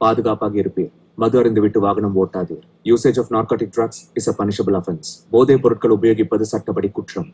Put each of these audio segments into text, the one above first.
பாதுகாப்பாக இருப்பீர். மது அருந்துவிட்டு வாகனம் ஓட்டாதீர். Usage of narcotic drugs is a punishable offence. போதைப் பொருட்கள் உபயோகிப்பது சட்டப்படி குற்றம்.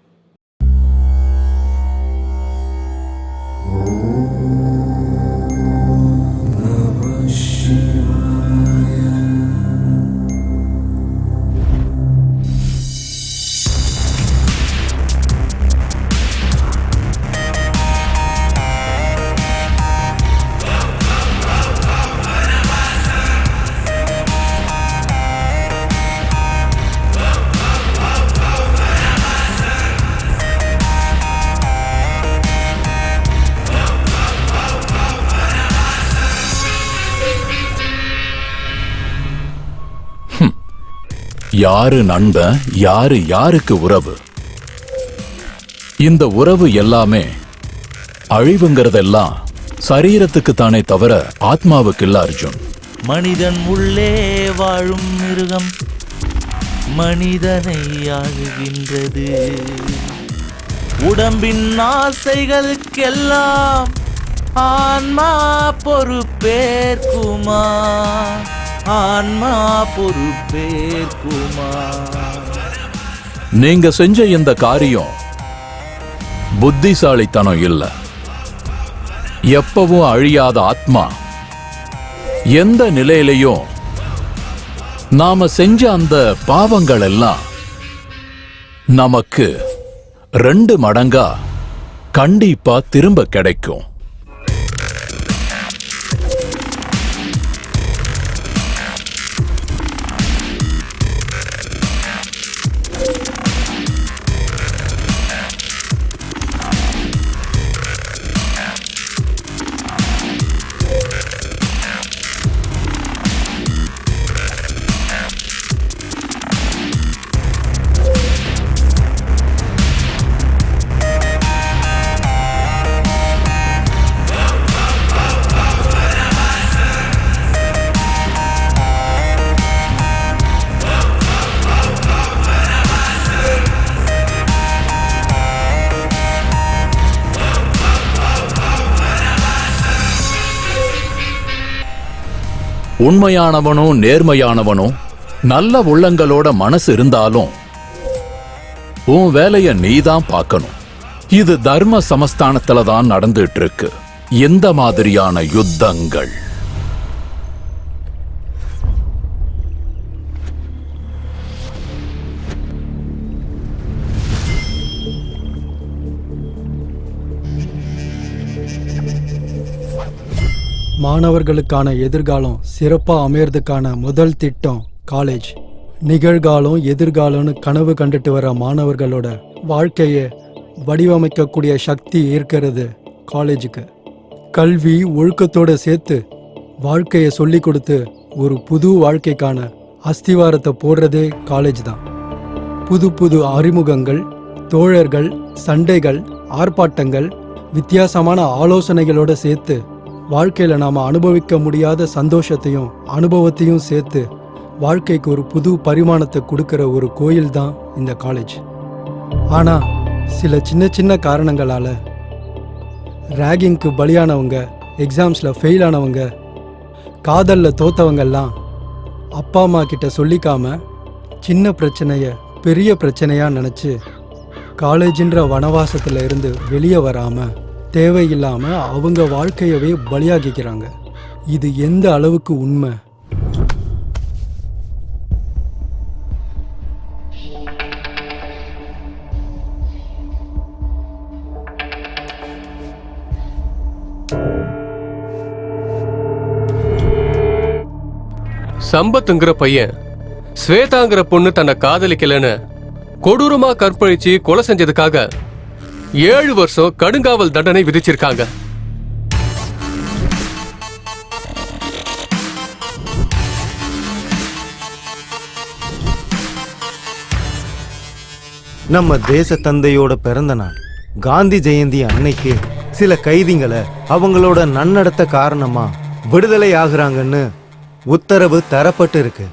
யாரு நண்பன், யாரு யாருக்கு உறவு? இந்த உறவு எல்லாமே அழிவுங்கிறதெல்லாம் சரீரத்துக்கு தானே தவிர ஆத்மாவுக்கு இல்ல அர்ஜுன். மனிதன் உள்ளே வாழும் மிருகம் மனிதனை ஆளுகின்றது. உடம்பின் ஆசைகளுக்கெல்லாம் ஆன்மா பொறுப்பேற்குமா? ஆன்மா பொறுப்பேற்குமா? நீங்க செஞ்ச இந்த காரியம் புத்திசாலித்தனம் இல்ல. எப்பவும் அழியாத ஆத்மா எந்த நிலையிலையும் நாம செஞ்ச அந்த பாவங்கள் எல்லாம் நமக்கு 2 மடங்கா கண்டிப்பா திரும்ப கிடைக்கும். உண்மையானவனும் நேர்மையானவனும் நல்ல உள்ளங்களோட மனசு இருந்தாலும் உன் வேலைய நீதான் பார்க்கணும். இது தர்ம சமஸ்தானத்துல தான் நடந்துட்டு இருக்கு இந்த மாதிரியான யுத்தங்கள். மாணவர்களுக்கான எதிர்காலம் சிறப்பா அமையறதுக்கான முதல் திட்டம் காலேஜ். நிகழ்காலம் எதிர்காலம்னு கனவு கண்டுட்டு வர மாணவர்களோட வாழ்க்கையை வடிவமைக்கக்கூடிய சக்தி இருக்கிறது காலேஜுக்கு. கல்வி ஒழுக்கத்தோட சேர்த்து வாழ்க்கையை சொல்லி கொடுத்து ஒரு புது வாழ்க்கைக்கான அஸ்திவாரத்தை போடுறதே காலேஜ் தான். புது புது அறிமுகங்கள், தோழர்கள், சண்டைகள், ஆர்ப்பாட்டங்கள், வித்தியாசமான ஆலோசனைகளோட சேர்த்து வாழ்க்கையில நாம அனுபவிக்க முடியாத சந்தோஷத்தையும் அனுபவத்தையும் சேர்த்து வாழ்க்கைக்கு ஒரு புது பரிமாணத்தை கொடுக்கிற ஒரு கோயில் தான் இந்த காலேஜ். ஆனா சில சின்ன சின்ன காரணங்களால ரேகிங்க்கு பலியானவங்க, எக்ஸாம்ஸ்ல ஃபெயில் ஆனவங்க, காதல்ல தோத்தவங்கெல்லாம் அப்பா அம்மா கிட்ட சொல்லிக்காம சின்ன பிரச்சனைய பெரிய பிரச்சனையா நினைச்சு காலேஜின்ற வனவாசத்துல இருந்து வெளியே வராம தேவையில்லாம அவங்க வாழ்க்கையவே பலியாகிக்கிறாங்க. இது எந்த அளவுக்கு உண்மை? சம்பத்துங்கிற பையன் ஸ்வேதாங்கிற பொண்ணு தன்னை காதலிக்கலன்னு கொடூரமா கற்பழிச்சு கொலை செஞ்சதுக்காக 7 வருஷம் கடுங்காவல் தண்டனை விதிச்சிருக்காங்க. நம்ம தேச தந்தையோட பிறந்த நாள் காந்தி ஜெயந்தி அன்னைக்கு சில கைதிகளை அவங்களோட நன்னடத்த காரணமா விடுதலை ஆகுறாங்கன்னு உத்தரவு தரப்பட்டு இருக்கு.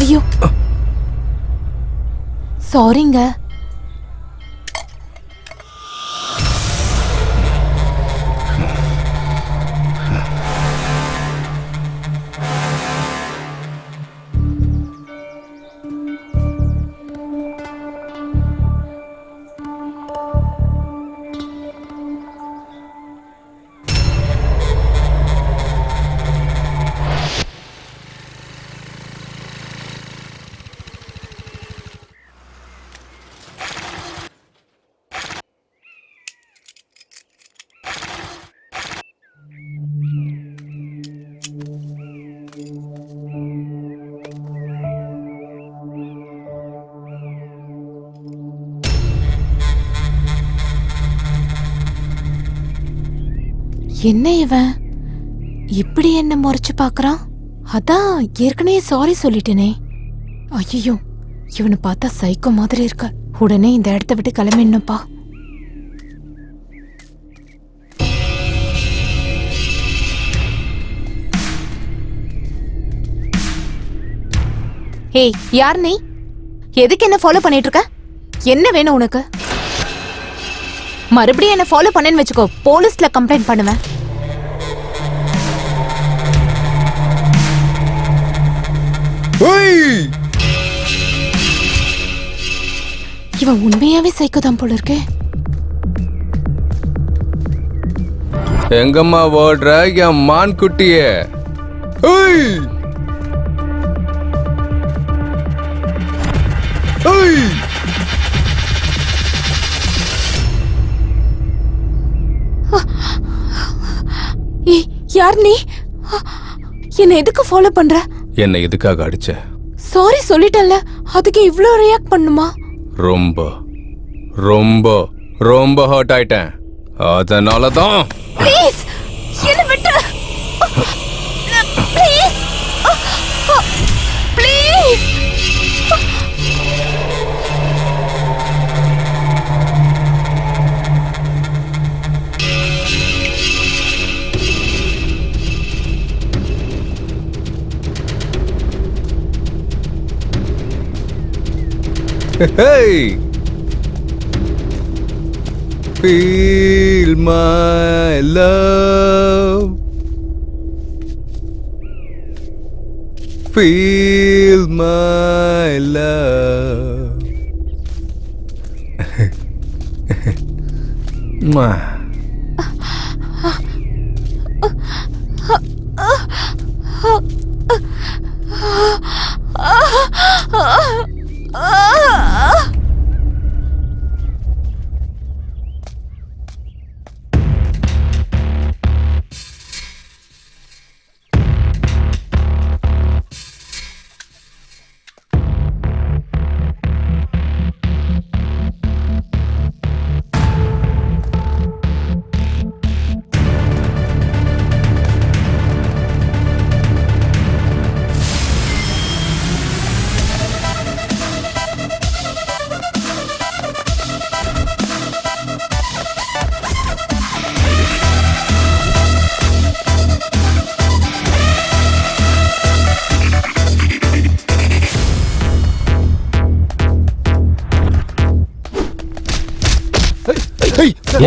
ஐயோ சாரிங்க. என்ன இவன் இப்படி என்ன முறைச்சு பாக்குறான்? அதான் ஏற்கனவே சாரி சொல்லிட்டேனே. ஐயோ இவனை பார்த்தா சைக்கோ மாதிரி இருக்க. உடனே இந்த இடத்த விட்டு கிளம்பிடணும்ப்பா. ஏய் யார் நீ? எதுக்கு என்ன ஃபாலோ பண்ணிட்டு இருக்க? என்ன வேணும் உனக்கு? மறுபடியும் என்ன ஃபாலோ பண்ணேன்னு வச்சுக்கோ, போலீஸ்ல கம்ப்ளைண்ட் பண்ணுவேன். இவன் உண்மையாவே சைக்கோதான் போல இருக்கே. எங்கம்மா ஓடுற என் மான் குட்டியே? ஏய் யார் நீ? என்ன எதுக்கு ஃபாலோ பண்ற? என்னை எதுக்காக அடிச்ச? சாரி சொல்லிட்டேன்ல, அதுக்கு இவ்ளோ ரியாக்ட் பண்ணுமா? ரொம்ப ரொம்ப ரொம்ப ஹர்ட் ஆயிட்டேன். அதனால தான். ப்ளீஸ் என்ன விட்டு. Please please. Hey! Feel my love. Feel my love.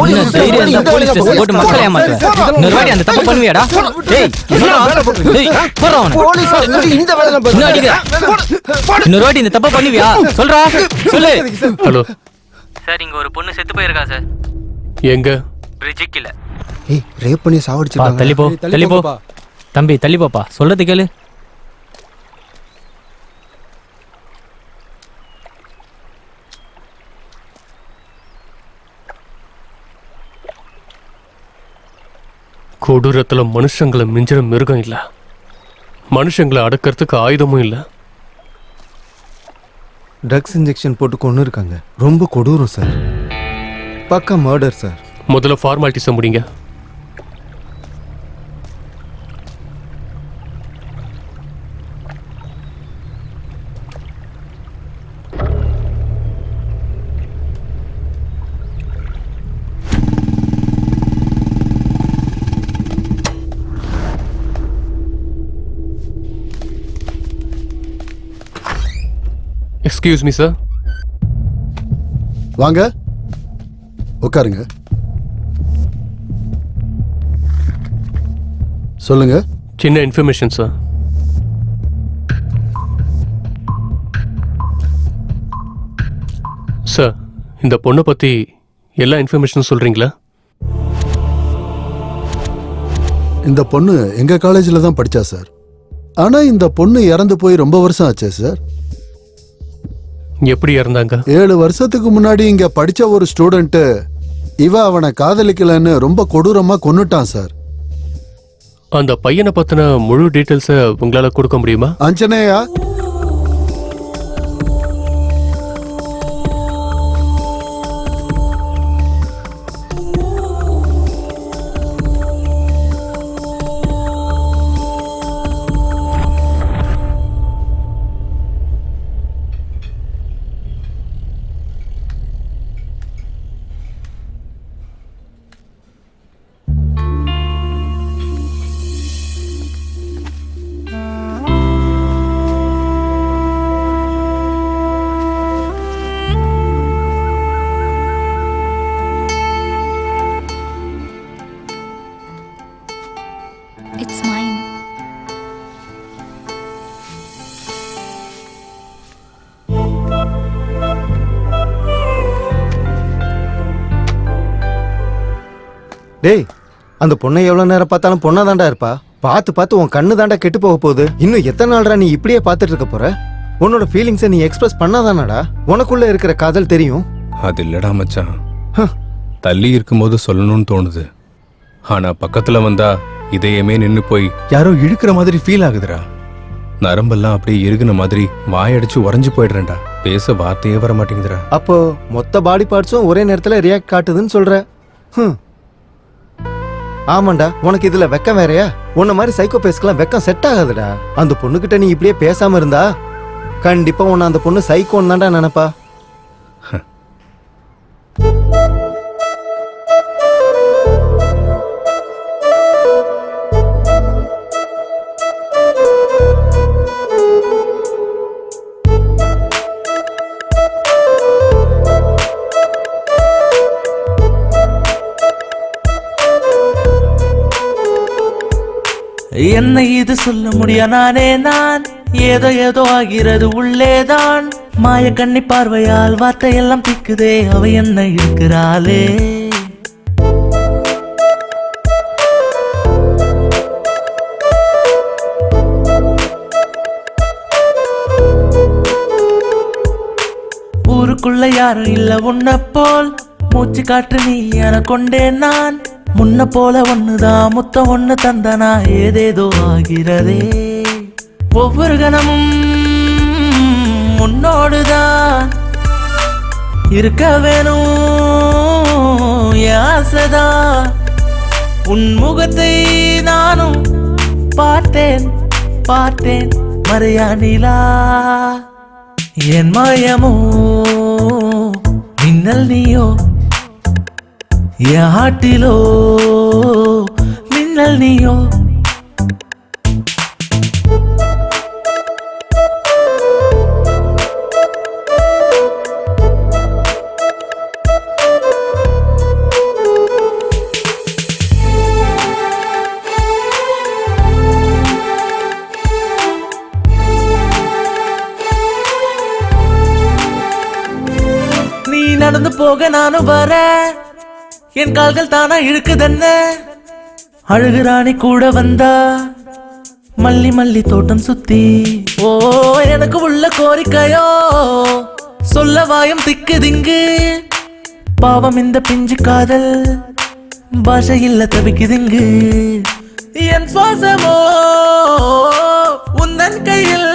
என்ன தைரியம் இருந்தா போலீஸ் ஸ்டேஷன் போட்டு மக்களை ஏமாத்துற? இன்னொரு வாட்டி அந்த தப்பு பண்ணுவியாடா? டேய் போறா அவனை. இன்னும் அடிக்கிற. இன்னொரு வாட்டி இந்த தப்பு பண்ணுவியா? சொல்றா சொல்லு. ஹலோ சார், இங்க ஒரு பொண்ணு செத்து போயிருக்கா சார். எங்க? பிரிட்ஜுக்கு இல்ல. ஏய் ரேப் பண்ணி சாவடிச்சிட்டாங்க. தள்ளி போ தள்ளி போ தம்பி, தள்ளி போப்பா. சொல்றது கேளு. கொடூரத்துல மனுஷங்களை மிஞ்சிற மிருகம் இல்ல, மனுஷங்களை அடக்கிறதுக்கு ஆயுதமும் இல்ல. ட்ரக்ஸ் இன்ஜெக்ஷன் போட்டு கொண்டு இருக்காங்க. ரொம்ப கொடூரம் சார். பக்கா மர்டர் சார். முதல்ல ஃபார்மாலிட்டிஸை முடிங்க. Excuse me sir. வாங்க உட்காருங்க. சொல்லுங்க. சின்ன இன்ஃபர்மேஷன் சார். சார், இந்த பொண்ணை பத்தி எல்லா இன்ஃபர்மேஷனும் சொல்றீங்களா? இந்த பொண்ணு எங்க காலேஜில் தான் படிச்சா சார். ஆனா இந்த பொண்ணு இறந்து போய் ரொம்ப வருஷம் ஆச்சே சார். எப்படி இறந்தாங்க? 7 வருஷத்துக்கு முன்னாடி இங்க படிச்ச ஒரு ஸ்டூடெண்ட் இவ அவனை காதலிக்கலன்னு ரொம்ப கொடூரமா கொன்னுட்டான் சார். அந்த பையனை பத்தின முழு டீட்டெயில்ஸை உங்களால கொடுக்க முடியுமா? அஞ்சனையா, It's mine. டேய், அந்த பொண்ணை எவ்வளவு நேரம் பார்த்தாலும் பொண்ணா தாண்டா இருப்பா. பார்த்து பார்த்து உன் கண்ணு தாண்டா கெட்டு போக போகுது. இன்னும் எத்தனை நாள்டா நீ இப்படியே பார்த்துட்டு இருக்க போற? உன்னோட ஃபீலிங்ஸை நீ எக்ஸ்பிரஸ் பண்ணாதானடா உனக்குள்ள இருக்கிற காதல் தெரியும். அது இல்லடா மச்சான், தள்ளி இருக்கும்போது சொல்லணும்னு தோணுது. ஆனா பக்கத்துல வந்தா இதயமே நின்னு போய் யாரோ இழுக்கிற மாதிரி ஃபீல் ஆகுதுடா. நரம்பெல்லாம் அப்படியே இறுகுன மாதிரி வாயடிச்சு உறைஞ்சு போயிடுறேன்டா. பேச வார்த்தையே வர மாட்டேங்குதுடா. அப்போ மொத்த பாடி பார்ட்ஸும் ஒரே நேரத்துல ரியாக்ட் காட்டுதுன்னு சொல்ற? ஆமாண்டா, உனக்கு இதுல வெக்கம் வேறையா? உன்ன மாதிரி சைக்கோ பேஸ்க்கெல்லாம் வெக்கம் செட் ஆகாதுடா. அந்த பொண்ணுகிட்ட நீ இப்படியே பேசாம இருந்தா கண்டிப்பா உன்னை அந்த பொண்ணு சைக்கோன்னு தான்டா நினைப்பா. என்ன இது சொல்ல முடியா நானே நான், ஏதோ ஏதோ ஆகிறது உள்ளேதான். மாய கண்ணி பார்வையால் வார்த்தையெல்லாம் திக்குதே, அவ என்ன இருக்கிறாளே. ஊருக்குள்ள யாரும் இல்ல உன்ன போல், மூச்சு காற்று நீ என கொண்டேன் நான். முன்ன போல ஒண்ணுதான் முத்தம் ஒண்ணு தந்தனா, ஏதேதோ ஆகிறதே. ஒவ்வொரு கணமும் உன்னோடுதான் இருக்க வேணும் ஆசைதான். உன் முகத்தை நானும் பார்த்தேன் பார்த்தேன் மறையா நிலா. என் மாயமோ மின்னல் நீயோ, என் ஹாட்டிலோ மின்னல் நீயோ. நீ நடந்து போக நானும் வரேன், என் கால்கள் தானா இழுக்குதென்ன. அழுகுராணி கூட வந்தா மல்லி மல்லி தோட்டம் சுத்தி. ஓ எனக்கு உள்ள கோரிக்கையோ சொல்ல வாயும் திக்கு திங்கு. பாவம் இந்த பிஞ்சு காதல் பாஷை இல்ல தவிக்குதுங்கு. என் சுவாசமோ உந்தன் கையில்,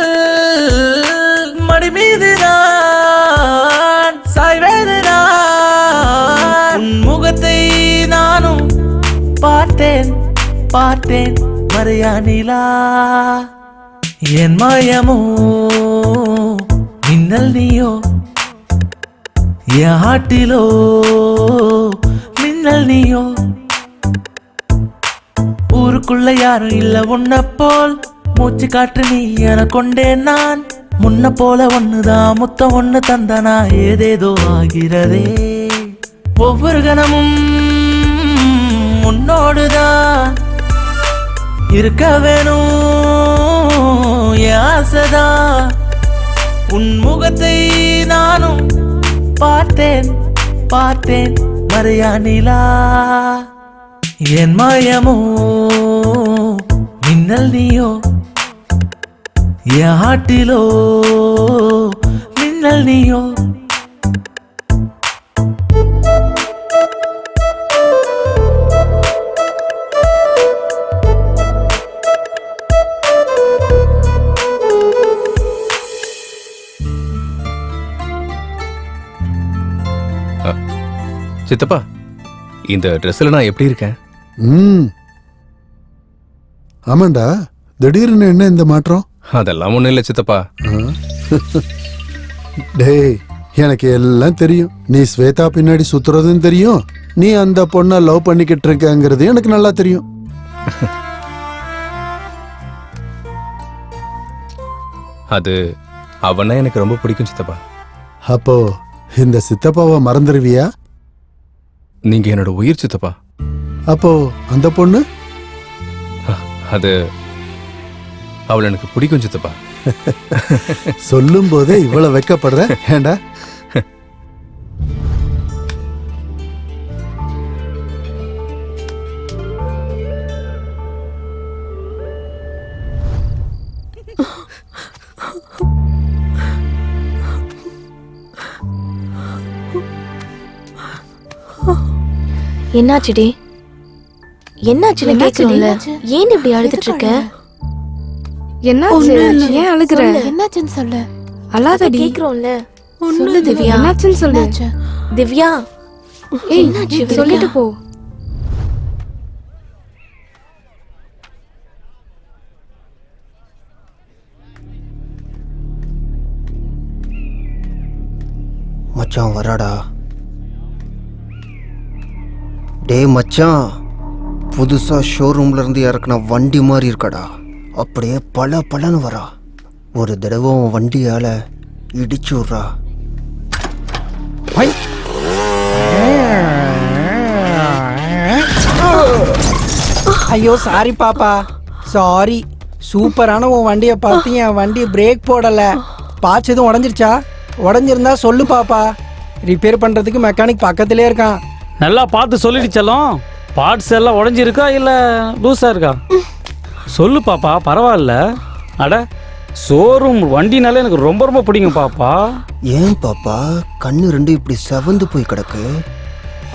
மடி மீது நான் சாய்வேது நான். முகத்தை நானும் பார்த்தேன் பார்த்தேன் மறையா நிலா. என் மாயமோ மின்னல் நீயோ, என் ஹாட்டிலோ மின்னல் நீயோ. ஊருக்குள்ள யாரும் இல்ல உன்ன போல், மூச்சு காற்று நீ என கொண்டேன் நான். முன்ன போல ஒண்ணுதான் முத்தம் ஒண்ணு தந்தனா ஏதேதோ ஆகிறதே. ஒவ்வொரு கணமும் உன்னோடுதான் இருக்க வேணும் என் ஆசைதான். உன் முகத்தை நானும் பார்த்தேன் பார்த்தேன் மறையா நிலா. என் மாயமோ மின்னல் நீயோ என் ஆட்டிலோ மின்னல் நீயோ. சித்தப்பா, இந்த ட்ரெஸ்ல நான் எப்படி இருக்கேன்? ஆமாண்டா, திடீர்னு என்ன இந்த மாற்றம்? அதெல்லாம் ஒண்ணும் இல்ல சித்தப்பா. டேய், எனக்கு எல்லாம் தெரியும். நீ ஸ்வேதா பின்னாடி சுத்துறதும் தெரியும், நீ அந்த பொண்ணை லவ் பண்ணிக்கிட்டு இருக்கங்கிறது எனக்கு நல்லா தெரியும். அது அவனா எனக்கு ரொம்ப பிடிக்கும் சித்தப்பா. அப்போ இந்த சித்தப்பாவை மறந்துடுவியா? நீங்க என்னோட உயிர் சித்தப்பா. அப்போ அந்த பொண்ணு? அது அவள் எனக்கு பிடிக்கும் சித்தப்பா. சொல்லும் போதே இவ்வளவு வெக்கப்படுற ஏண்டா? என்னாச்சுடி? என்னாச்சுன்னு கேக்குறீங்கள? ஏன் இப்படி அழுதுட்டு இருக்க? என்னாச்சு? ஏன் அழுகுற? என்னாச்சுன்னு சொல்லு. அழாதடி. கேக்குறோம்ல. சொல்லு திவ்யா. என்னாச்சுன்னு சொல்லு. திவ்யா, என்னாச்சு? சொல்லிட்டு போ. மச்சான் வராடா. டே மச்சான், புதுசா ஷோரூம்ல இருந்து இறக்குன வண்டி மாதிரி இருக்கடா. அப்படியே பல பலன்னு வரா. ஒரு தடவை வண்டியால இடிச்சு விட்றா. ஐயோ சாரி பாப்பா, சாரி. சூப்பரான உன் வண்டியை பார்த்து என் வண்டி பிரேக் போடல. பாச்சு எதுவும் உடஞ்சிருச்சா? உடஞ்சிருந்தா சொல்லு பாப்பா, ரிப்பேர் பண்றதுக்கு மெக்கானிக் பக்கத்திலே இருக்கான். நல்லா பார்த்து சொல்லிடுச்சலாம். பார்ட்ஸ் எல்லாம் உடஞ்சிருக்கா இல்லை லூஸாக இருக்கா? சொல்லு பாப்பா, பரவாயில்ல. அட, ஷோரூம் வண்டினாலே எனக்கு ரொம்ப ரொம்ப பிடிக்கும் பாப்பா. ஏன் பாப்பா கண்ணு ரெண்டு இப்படி செவந்து போய் கிடக்கு?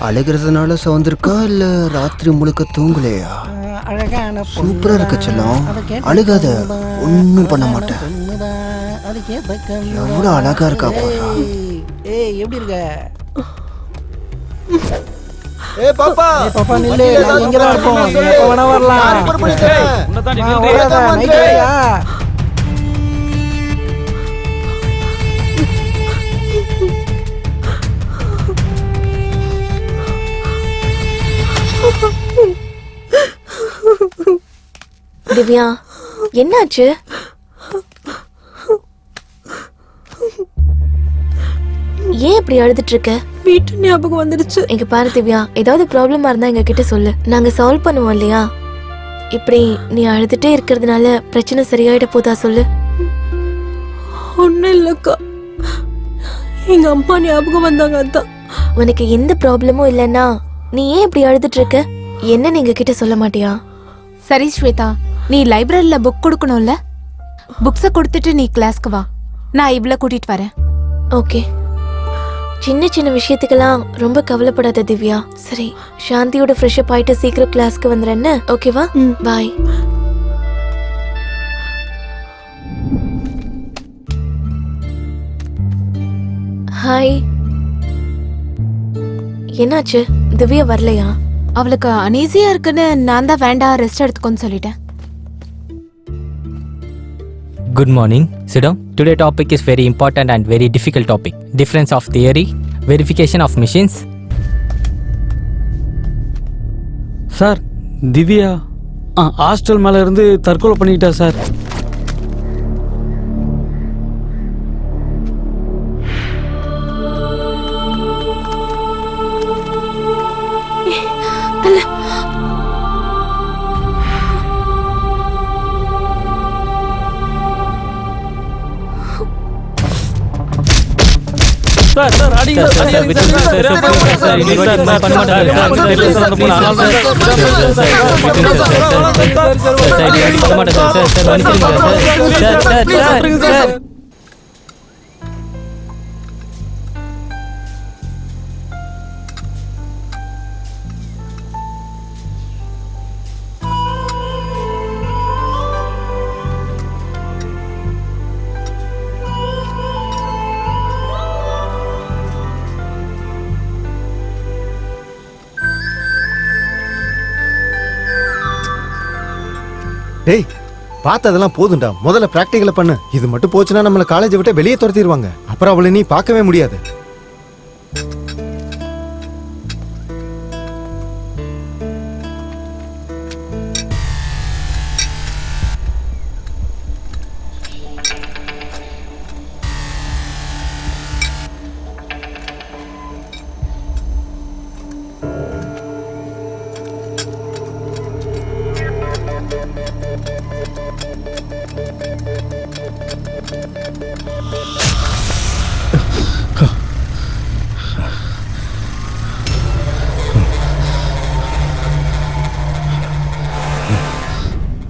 அழுகிறதுனால செவந்திருக்கா இல்லை ராத்திரி முழுக்க தூங்கலையா? சூப்பரா இருக்க செல்லம், அழுகாத, ஒன்றும் பண்ண மாட்டேன். எவ்வளோ அழகா இருக்கா பாப்பா. ஏய் எப்படி இருக்க? ஏய் பாப்பா, பாப்பா நில்லு, நான் இங்க தான் இருப்போம். எப்ப வேணா வரலாம். ஓடாத, நைட் வரையா? திவ்யா, என்னாச்சு? ஏன் இப்படி அழுதுட்டு இருக்க? வீட்டு ஞாபகம் வந்துடுச்சு. எங்க பாரு திவ்யா, ஏதாவது ப்ராப்ளமா இருந்தா எங்க கிட்ட சொல்லு, நாங்க சால்வ் பண்ணுவோம் இல்லையா? இப்படி நீ அழுதுட்டே இருக்கிறதுனால பிரச்சனை சரியாயிட போதா சொல்லு. ஒன்னும் இல்லக்கா, எங்க அம்மா ஞாபகம் வந்தாங்க, அதான். உனக்கு எந்த ப்ராப்ளமும் இல்லைன்னா நீ ஏன் இப்படி அழுதுட்டு இருக்க? என்ன நீங்க கிட்ட சொல்ல மாட்டியா? சரி ஸ்வேதா, நீ லைப்ரரியில புக் கொடுக்கணும்ல, புக்ஸை கொடுத்துட்டு நீ கிளாஸ்க்கு வா, நான் இவ்வளவு கூட்டிட்டு வரேன். ஓகே. சின்ன சின்ன விஷயத்துக்கெல்லாம் ரொம்ப கவலைப்படாத திவ்யா. சரி, சாந்தியோட ஃப்ரெஷ் அப் ஆயிட்டு சீக்கிரம் கிளாஸ்க்கு வந்துடுறேன்னு. ஓகேவா? பாய். ஹாய். என்னாச்சு? திவ்யா வரலையா? அவளுக்கு அனீசியா இருக்குன்னு நான் தான் வேண்டாம், ரெஸ்ட் எடுத்துக்கோன்னு சொல்லிட்டேன். Good morning. Sit down. Today's topic is very important and very difficult topic. Difference of theory, verification of machines. Sir, Divya hostel மேலே இருந்து தற்கொலை பண்ணிக்கிட்டா சார். சார் சார் அடிங்க சார், சார் சார், விட்டுருங்க சார், சார், சார், சார், இன்னொரு வாட்டி இந்த மாதிரி பண்ண மாட்டேன் சார். சார், சார், சார், அந்த பொண்ணு ஆள் சார். சார், சார், விட்டுருங்க சார், சார், சார், சார், இந்த வாட்டி பண்ண மாட்டேன் சார். சார், சார், மன்னிச்சிடுங்க sir. Sir, sir, sir, sir. டேய் பார்த்ததெல்லாம் போதும்டா, முதல்ல பிராக்டிகலை பண்ணு. இது மட்டும் போச்சுன்னா நம்மள காலேஜை விட்டு வெளியே துரத்திடுவாங்க. அப்புறம் அவளை நீ பார்க்கவே முடியாது.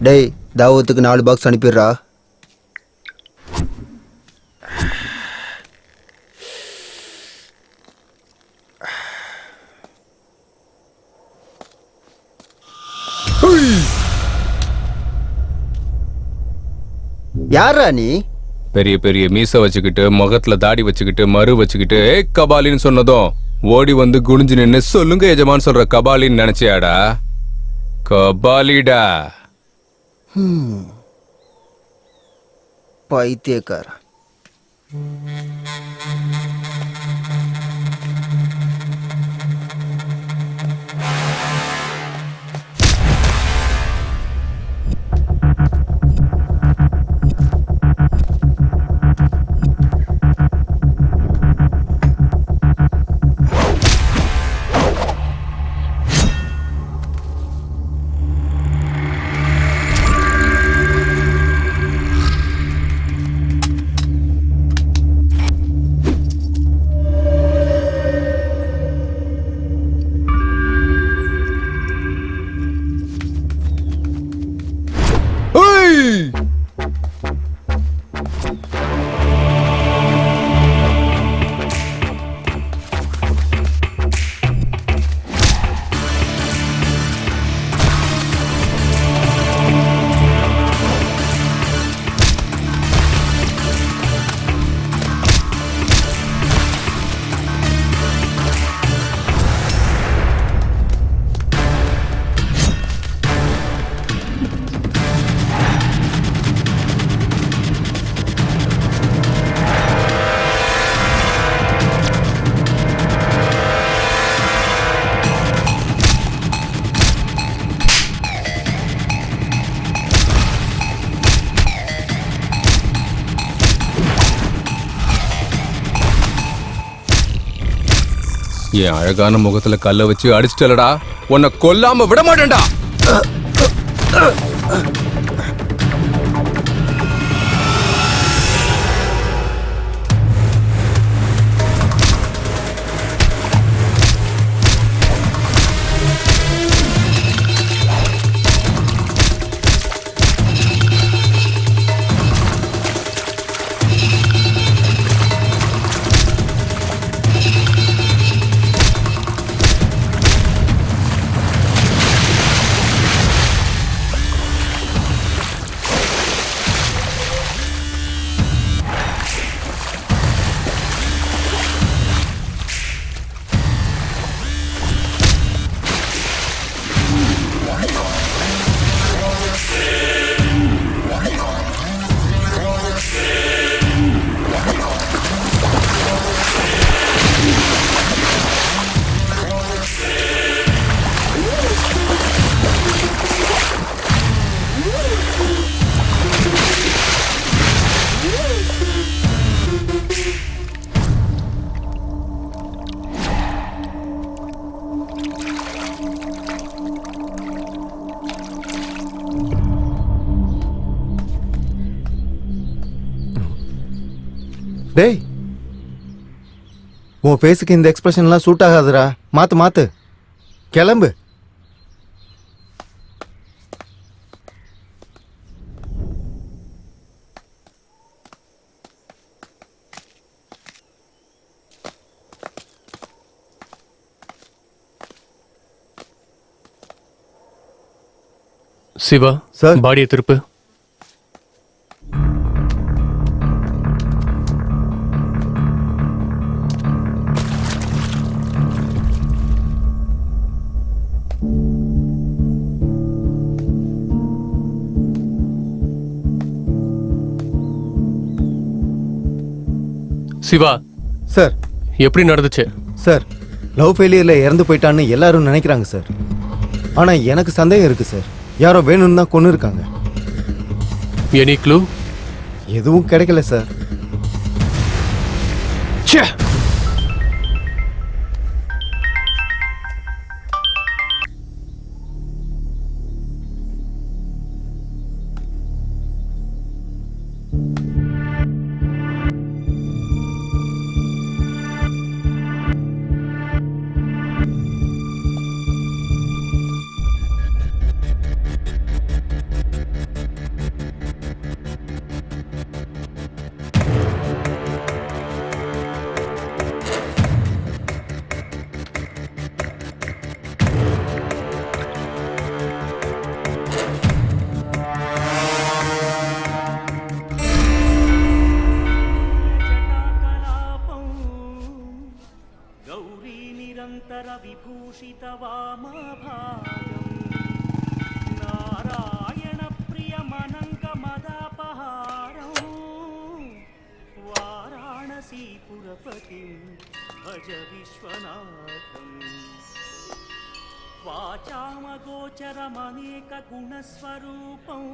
டேய் தாவத்துக்கு 4 பாக்ஸ் அனுப்பிடுறா. யாரா நீ? பெரிய பெரிய மீசை வச்சுக்கிட்டு முகத்துல தாடி வச்சுக்கிட்டு மறு வச்சுக்கிட்டு கபாலின்னு சொன்னதும் ஓடி வந்து குனிஞ்சு நின்னு சொல்லுங்க எஜமான் சொல்ற கபாலின்னு நினைச்சியாடா? கபாலிடா. பைத்தியக்கார. என் அழகான முகத்துல கல்ல வச்சு அடிச்சிட்டலடா, உன்னை கொல்லாம விட மாட்டேன்டா. டேய் உன் ஃபேஸுக்கு இந்த எக்ஸ்பிரஷன்லாம் சூட் ஆகாதுடா. மாத்து மாத்து, கிளம்பு. சிவா சார், பாடியை திருப்பு. சிவா சார், எப்படி நடந்துச்சு? சார், லவ் ஃபெயிலியரில் இறந்து போயிட்டான்னு எல்லாரும் நினைக்கிறாங்க சார். ஆனால் எனக்கு சந்தேகம் இருக்குது சார். யாரோ வேணும்னு தான் கொண்டு இருக்காங்க. Any clue? எதுவும் கிடைக்கல சார். వాచామగోచరమనేక గుణస్వరూపం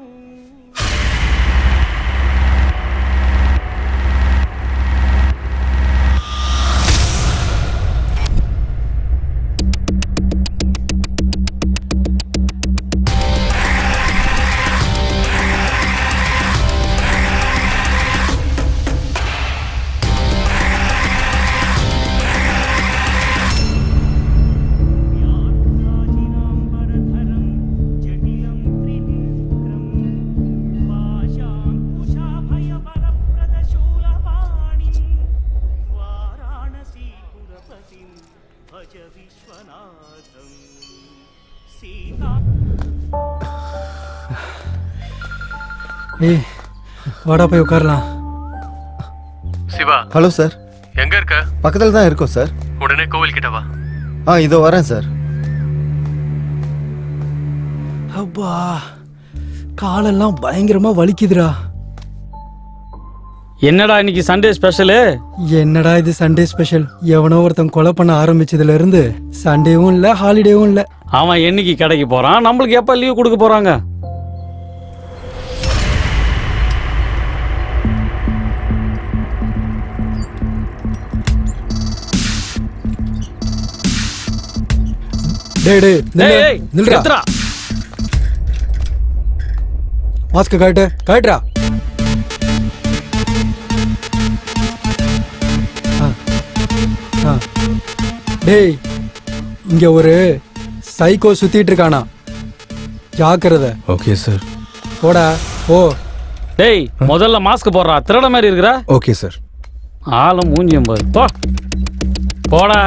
ஏய் வாடா போய் உட்காரலாம். சிவா. Hello sir. எங்க இருக்க? பக்கத்தில் தான் இருக்கோம் சார். உடனே கோவில் கிட்ட வா. இதோ வரேன் சார். அப்பா காலெல்லாம் பயங்கரமா வலிக்குதுடா. என்னடா இன்னைக்கு சண்டே ஸ்பெஷலு? என்னடா இது சண்டே ஸ்பெஷல்? எவனோ ஒருத்தன் கொலை பண்ண ஆரம்பிச்சதுல இருந்து சண்டேவும் இல்ல ஹாலிடேவும் இல்ல. அவன் என்னைக்கு கடைக்கு போறான்? நம்மளுக்கு எப்ப லீவ் கொடுக்க போறாங்க? டேய் நில்றா. மாஸ்க் காட்டுறா. டேய் இங்க ஒரு சைக்கோ சுத்திட்டு இருக்கானா, ஜாக்கிரதை. Okay sir. போடா போ. டேய் முதல்ல மாஸ்க் போடுறா, திருட மாதிரி இருக்கிற. Okay sir. ஆளும் மூஞ்சியம் பாரு. போ போடா.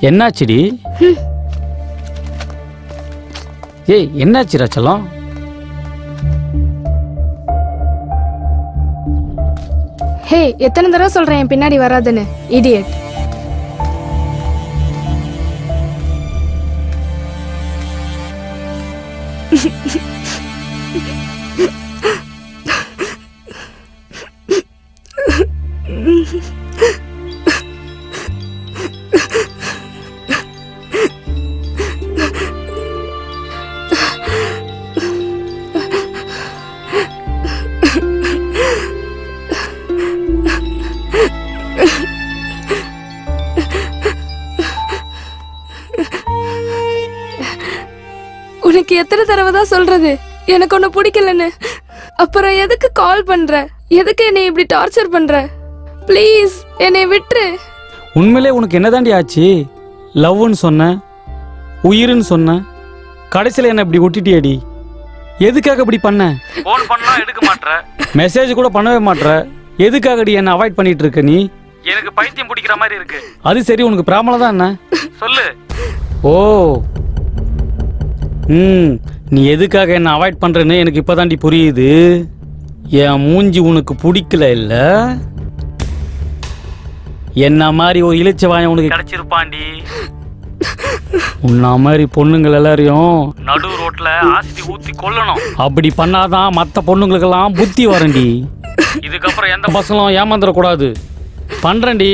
என்னாச்சுடி? ஏய் என்னாச்சு ராச்சலம்? ஹே எத்தனை தடவை சொல்றேன் என் பின்னாடி வராதுன்னு, இடியட். எத்தனை தடவை தான் சொல்றது எனக்கு ஒண்ணு பிடிக்கலன்னு? அப்புறம் எதுக்கு கால் பண்ற? எதுக்கு என்னை இப்படி டார்ச்சர் பண்ற? ப்ளீஸ் என்னை விட்டுரு. உண்மையிலே உனக்கு என்னதாண்டி ஆச்சு? லவ்னு சொன்ன, உயிர்னு சொன்ன, கடைசியில் என்ன இப்படி ஒட்டிட்டியடி. எதுக்காக இப்படி பண்ண? ஃபோன் பண்ணா எடுக்க மாட்ற, மெசேஜ் கூட பண்ணவே மாட்ற. எதுக்காகடி என்ன அவாய்ட் பண்ணிட்டு இருக்க நீ? எனக்கு பைத்தியம் பிடிக்கிற மாதிரி இருக்கு. அது சரி, உனக்கு ப்ராப்ளம் தான் என்ன சொல்லு. ஓ நீ எதுக்காக என்ன அவாய்ட் பண்றேன்னு எனக்கு இப்பதாண்டி புரியுது. என் மூஞ்சி உனக்கு பிடிக்கல இல்ல? என்ன மாதிரி ஒரு இளிச்சவாயம் உனக்கு கிடைச்சிருப்பாண்டி. உன்ன மாதிரி பொண்ணுங்கள் எல்லாரையும் நடு ரோட்ல ஆசிட்டி ஊத்தி கொல்லணும். அப்படி பண்ணாதான் மற்ற பொண்ணுங்களுக்கெல்லாம் புத்தி வரண்டி. இதுக்கப்புறம் எந்த பசங்களும் ஏமாந்துடக்கூடாது. பண்றேன்டி,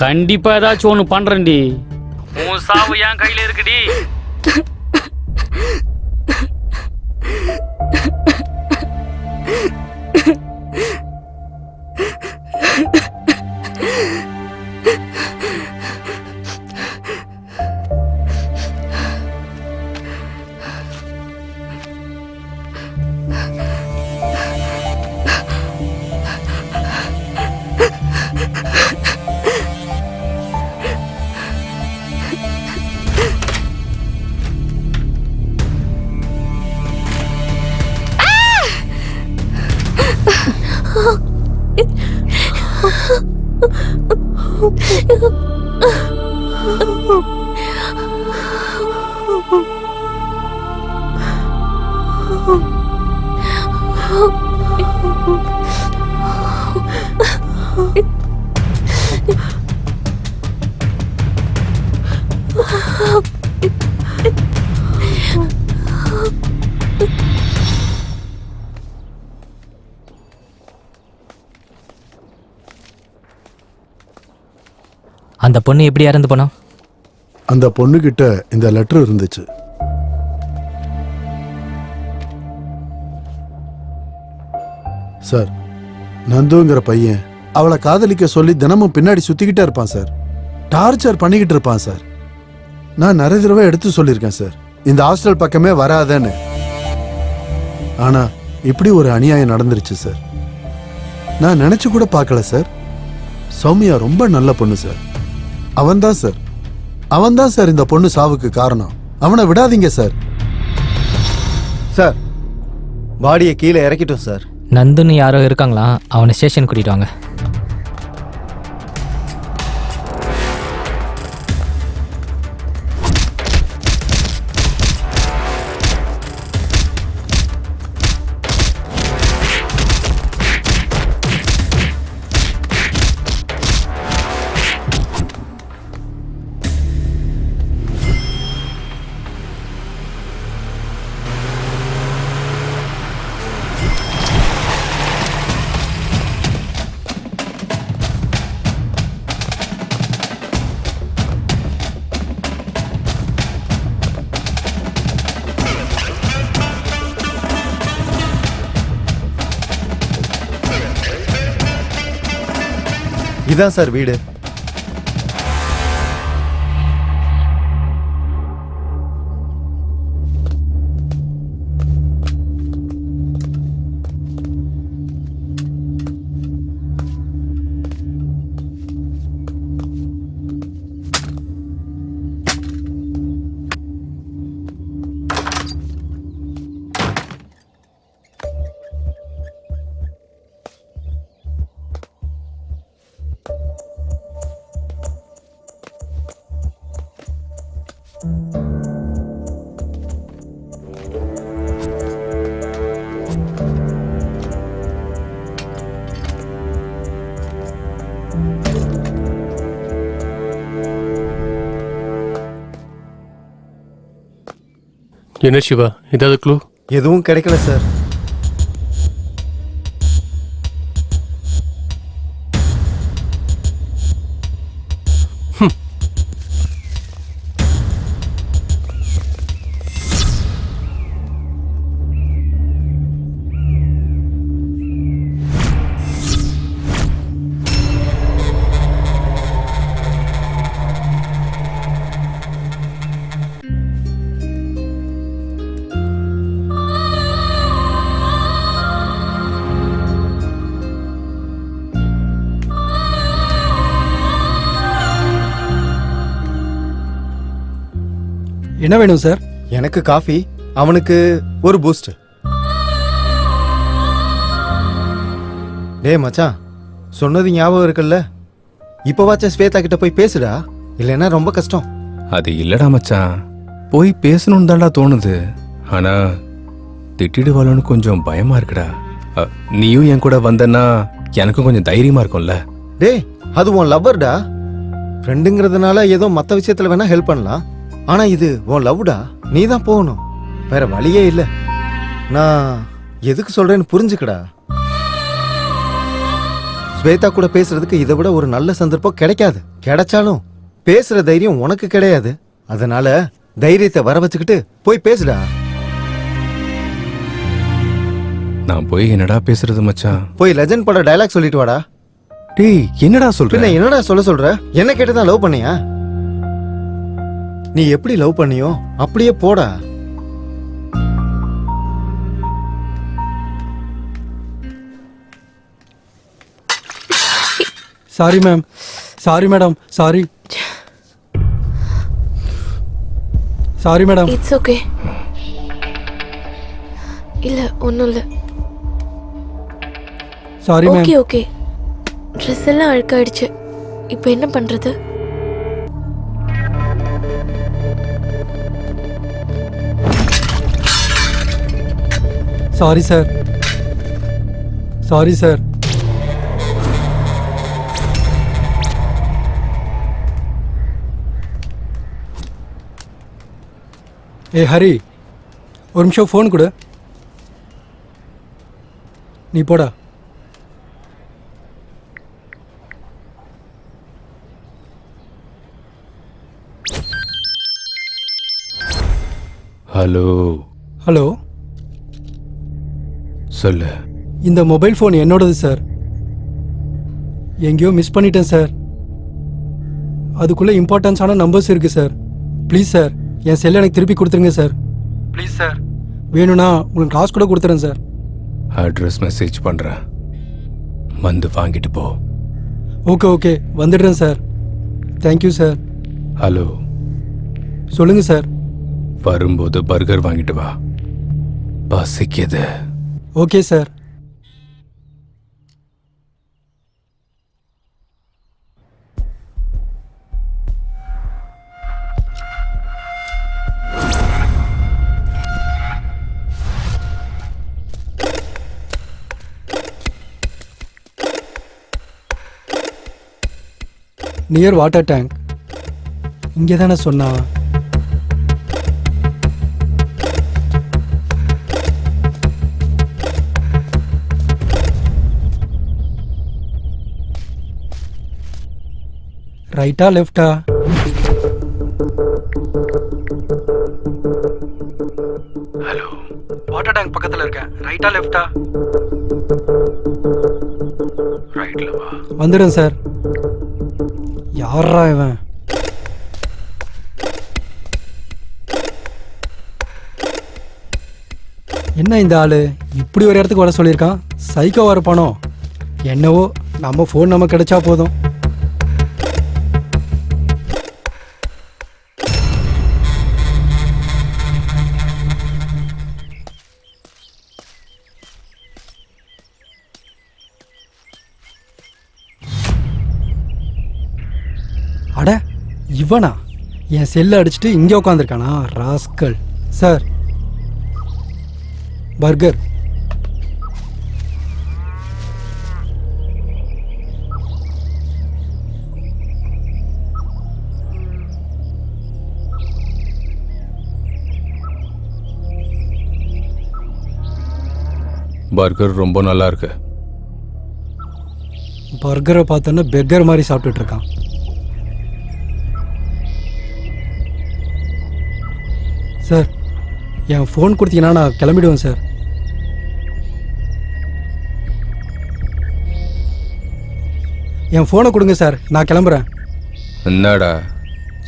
கண்டிப்பா ஏதாச்சும் ஒண்ணு பண்றேன்டி. உன் சாவு என் கையில இருக்குடி. அந்த பொண்ணு எப்படி இறந்து போனா? அந்த பொண்ணுகிட்ட இந்த லெட்டர் இருந்துச்சு. சார், நந்துங்கிற பையன் அவளை காதலிக்க சொல்லி தினமும் பின்னாடி சுத்திக்கிட்டே இருப்பான் சார். டார்ச்சர் பண்ணிக்கிட்டு இருப்பான் சார். நான் நிறைய தடவை எடுத்து சொல்லியிருக்கேன் சார், இந்த ஹாஸ்டல் பக்கமே வராதேன்னு. ஆனா இப்படி ஒரு அநியாயம் நடந்துருச்சு சார். நான் நினைச்சு கூட பார்க்கல சார். சௌமியா ரொம்ப நல்ல பொண்ணு சார். அவன்தான் சார் இந்த பொண்ணு சாவுக்கு காரணம். அவனை விடாதீங்க சார். சார், பாடியை கீழே இறக்கிட்டோம் சார். நந்துன்னு யாரோ இருக்காங்களா? அவனை ஸ்டேஷன் கூட்டிட்டு வாங்க. இதான் சார் வீடு. என்ன சிவா, ஏதாவது க்ளூ? எதுவும் கிடைக்கல சார். என்ன வேணும் சார்? எனக்கு காஃபி, அவனுக்கு ஒரு பூஸ்ட். டேய் மச்சான், சொன்னது ஞாபகம் இருக்குல்ல? இப்போவாச்சும் ஸ்வேதா கிட்ட போய் பேசுடா, இல்லைன்னா ரொம்ப கஷ்டம். அது இல்லடா மச்சான், போய் பேசணும்னு தான்டா தோணுது. ஆனா திட்டிடுவாளோன்னு கொஞ்சம் பயமா இருக்குடா. நீயும் என் கூட வந்தன்னா எனக்கும் கொஞ்சம் தைரியமா இருக்கும்ல. டேய், அது உன் லவ்வர்டா. ஃப்ரெண்டுங்கிறதுனால ஏதோ மற்ற விஷயத்துல வேணா ஹெல்ப் பண்ணலாம். ஆனா இது உன் லவ்டா, நீ தான் போகணும், வேற வழியே இல்லை. நான் எதுக்கு சொல்றேன்னு புரிஞ்சுக்கடா. ஸ்வேதா கூட பேசுறதுக்கு இதை விட ஒரு நல்ல சந்தர்ப்பம் கிடைக்காது. கிடைச்சாலும் பேசுற தைரியம் உனக்கு கிடையாது. அதனால தைரியத்தை வர வச்சுக்கிட்டு போய் பேசுடா. நான் போய் என்னடா பேசுறது மச்சான்? போய் லெஜண்ட் பட டயலாக் சொல்லிட்டு வாடா. டேய், என்னடா சொல்ற? என்னடா சொல்ற? என்ன கேட்டுதான் லவ் பண்ணியா? நீ எப்படி லவ் பண்ணியோ அப்படியே போடா. Sorry ma'am, sorry madam, sorry sorry madam. It's okay. இல்ல ஒன்றும் இல்லை. Sorry ma'am. Okay okay. Dress எல்லாம் அழுக்காயிடுச்சு. இப்போ என்ன பண்றது? Sorry sir, sorry sir. ஏ ஹரி, ஒரு நிமிஷம் ஃபோன் கொடு. நீ போடா. ஹலோ. ஹலோ, சொல்லு. இந்த மொபைல் ஃபோன் என்னோடது சார். எங்கேயோ மிஸ் பண்ணிட்டேன் சார். அதுக்குள்ளே இம்பார்ட்டன்ஸான நம்பர்ஸ் இருக்குது சார். ப்ளீஸ் சார், என் செல்லை எனக்கு திருப்பி கொடுத்துருங்க சார். Please sir. வேணும்னா உங்களுக்கு காசு கூட கொடுத்துறேன் சார். அட்ரஸ் மெசேஜ் பண்றேன், வந்து வாங்கிட்டு போ. ஓகே ஓகே, வந்துடுறேன் சார். Thank you sir. ஹலோ. சொல்லுங்கள் சார். வரும்போது பர்கர் வாங்கிட்டு வா, பசிக்குது. Okay sir. Near water tank. இங்கே தானே சொன்னா? ரைட்டா லெஃப்டா? ஹலோ, வாட்டர் டேங்க் பக்கத்தில் இருக்கேன். ரைட்டா லெஃப்டா? ரைட்ல வா. வந்துடுறேன் சார். யாரா இவன்? என்ன இந்த ஆளு இப்படி ஒரு இடத்துக்கு வர சொல்லியிருக்கான்? சைக்கோ வர பணம் என்னவோ, நம்ம ஃபோன் நமக்கு கிடைச்சா போதும். அட, இவனா? என் செல்லை அடிச்சுட்டு இங்கே உட்காந்துருக்கானா ராஸ்கல். Sir, burger. பர்கர் ரொம்ப நல்லா இருக்கு. பர்கரை பார்த்தோன்னா பெர்கர் மாதிரி சாப்பிட்டுட்டு இருக்கான். சார், என் ஃபோன் கொடுத்தீங்கன்னா நான் கிளம்பிடுவேன் சார். என் ஃபோனை கொடுங்க சார், நான் கிளம்புறேன். என்னடா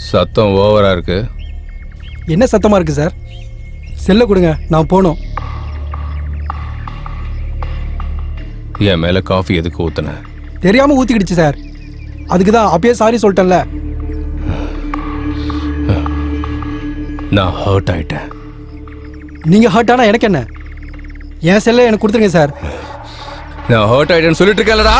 சத்தம் ஓவரா இருக்கு? என்ன சத்தமாக இருக்குது சார்? செல்லை கொடுங்க, நான் போகணும். என் மேல காஃபி எதுக்கு ஊத்துன? தெரியாமல் ஊற்றிக்கிடுச்சு சார். அதுக்கு தான் அப்பயே சாரி சொல்லிட்டேன்ல. நான் ஹர்ட் ஆயிட்டேன். நீங்க ஹர்ட் ஆனா எனக்கு என்ன? என் செல்லை எனக்கு கொடுத்துருங்க சார். நான் ஹர்ட் ஆயிட்டேன்னு சொல்லிட்டு இருக்கேன்லடா.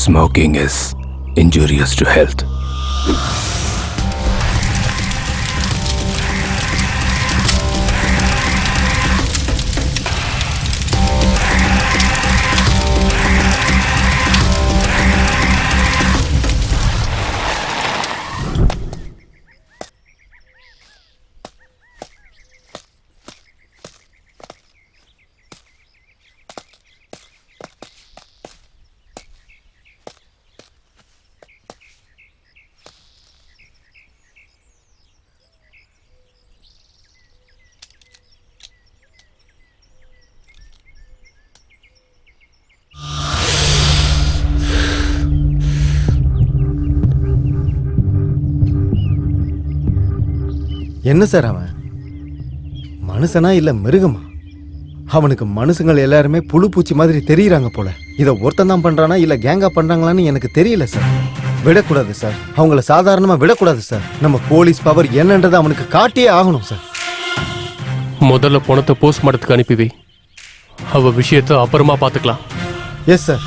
Smoking is injurious to health. என்ன சார் அவன் மனுஷனா இல்ல மிருகமா? அவனுக்கு மனுஷங்கள் எல்லாருமே புழு பூச்சி மாதிரி தெரியுறாங்க போல. இதை ஒருத்தன் தான் பண்றானா இல்ல கேங்கா பண்றாங்களான்னு எனக்கு தெரியல சார். விடக்கூடாது சார், அவங்கள சாதாரணமா விடக்கூடாது சார். நம்ம போலீஸ் பவர் என்னன்றதை அவனுக்கு காட்டியே ஆகணும் சார். முதல்ல பணத்தை போஸ்ட்மார்ட்டத்துக்கு அனுப்பி வை. அவ விஷயத்தை அப்புறமா பார்த்துக்கலாம். Yes sir.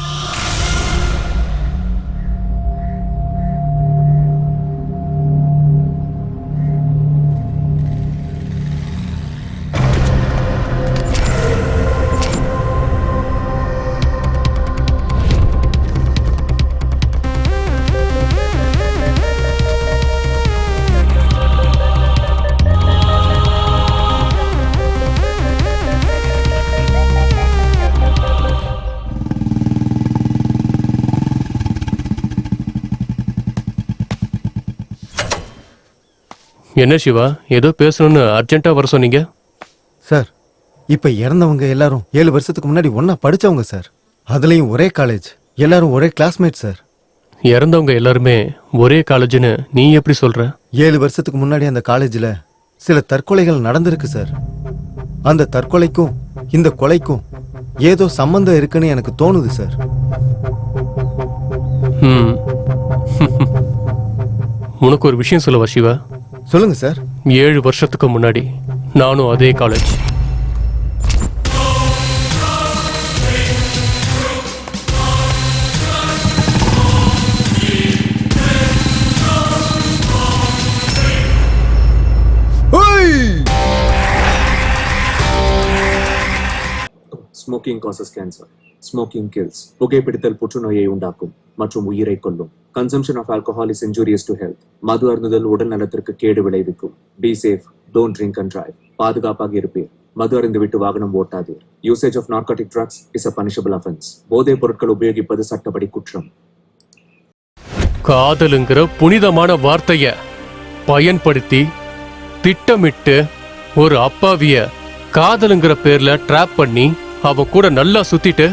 என்ன சிவா, ஏதோ பேசணும்னு அர்ஜென்ட்டா வர சொன்னீங்க? சார், இப்ப இறந்தவங்க எல்லாரும் 7 வருஷத்துக்கு முன்னாடி ஒன்னா படிச்சவங்க சார். அதுலயும் ஒரே காலேஜ், எல்லாரும் ஒரே கிளாஸ்மேட் சார். இறந்தவங்க எல்லாருமே ஒரே காலேஜ்னு நீ எப்படி சொல்ற? 7 வருஷத்துக்கு முன்னாடி அந்த காலேஜ்ல சில தற்கொலைகள் நடந்திருக்கு சார். அந்த தற்கொலைக்கும் இந்த கொலைக்கும் ஏதோ சம்பந்தம் இருக்குன்னு எனக்கு தோணுது சார். உனக்கு ஒரு விஷயம் சொல்லவா சிவா? சொல்லுங்க சார். 7 வருஷத்துக்கு முன்னாடி நானும் அதே college. Smoking causes cancer. Smoking kills. புகைப்பிடித்தல் புற்றுநோயை உண்டாக்கும் மற்றும் உயிரை கொல்லும். Consumption of alcohol is injurious to health. மது அருந்துதல் உடல் நலத்திற்கு கேடு விளைவிக்கும். Be safe, don't drink and drive. பாதுகாப்பாக இருப்பீர். மது அருந்து விட்டு வாகனம் ஓட்டாதீர். Usage of narcotic drugs is a punishable offence. போதைப் பொருட்கள் உபயோகிப்பது சட்டப்படி குற்றம். காதலுங்கிற புனிதமான வார்த்தைய பயன்படுத்தி திட்டமிட்டு ஒரு அப்பாவிய காதலுங்கிற பேர்ல ட்ராப் பண்ணி அவன் கூட நல்லா சுத்திட்டு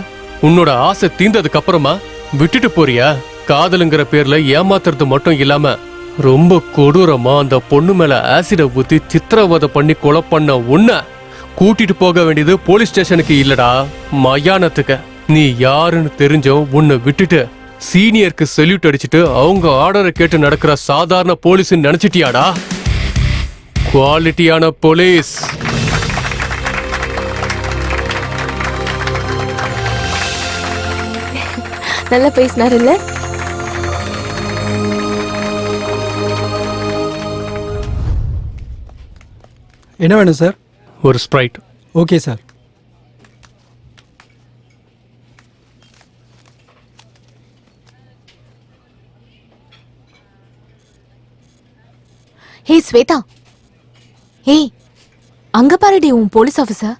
உன்னோட ஆசை தீர்ந்ததுக்கு அப்புறமா விட்டுட்டு போறியா? காதலுங்கிற பேர்ல ஏமாத்துறது மட்டும் இல்லாம ரொம்ப கொடூரமா அந்த பொண்ணு மேல ஆசிட ஊத்தி சித்திரவதை பண்ணி கொலை பண்ண உன்னை கூட்டிட்டு போக வேண்டியது போலீஸ் ஸ்டேஷனுக்கு இல்லடா, மயானத்துக்கு. நீ யாருன்னு தெரிஞ்சோம் உன்னை விட்டுட்டு சீனியருக்கு செல்யூட் அடிச்சுட்டு அவங்க ஆர்டரை கேட்டு நடக்கிற சாதாரண போலீஸ் நினைச்சிட்டியாடா? குவாலிட்டியான போலீஸ். நல்லா பேசினாரு இல்ல? என்ன வேணும் சார்? ஒரு Sprite. Okay sir. Hey Swetha, hey அங்க பாருடி உன் போலீஸ் ஆபீசர்.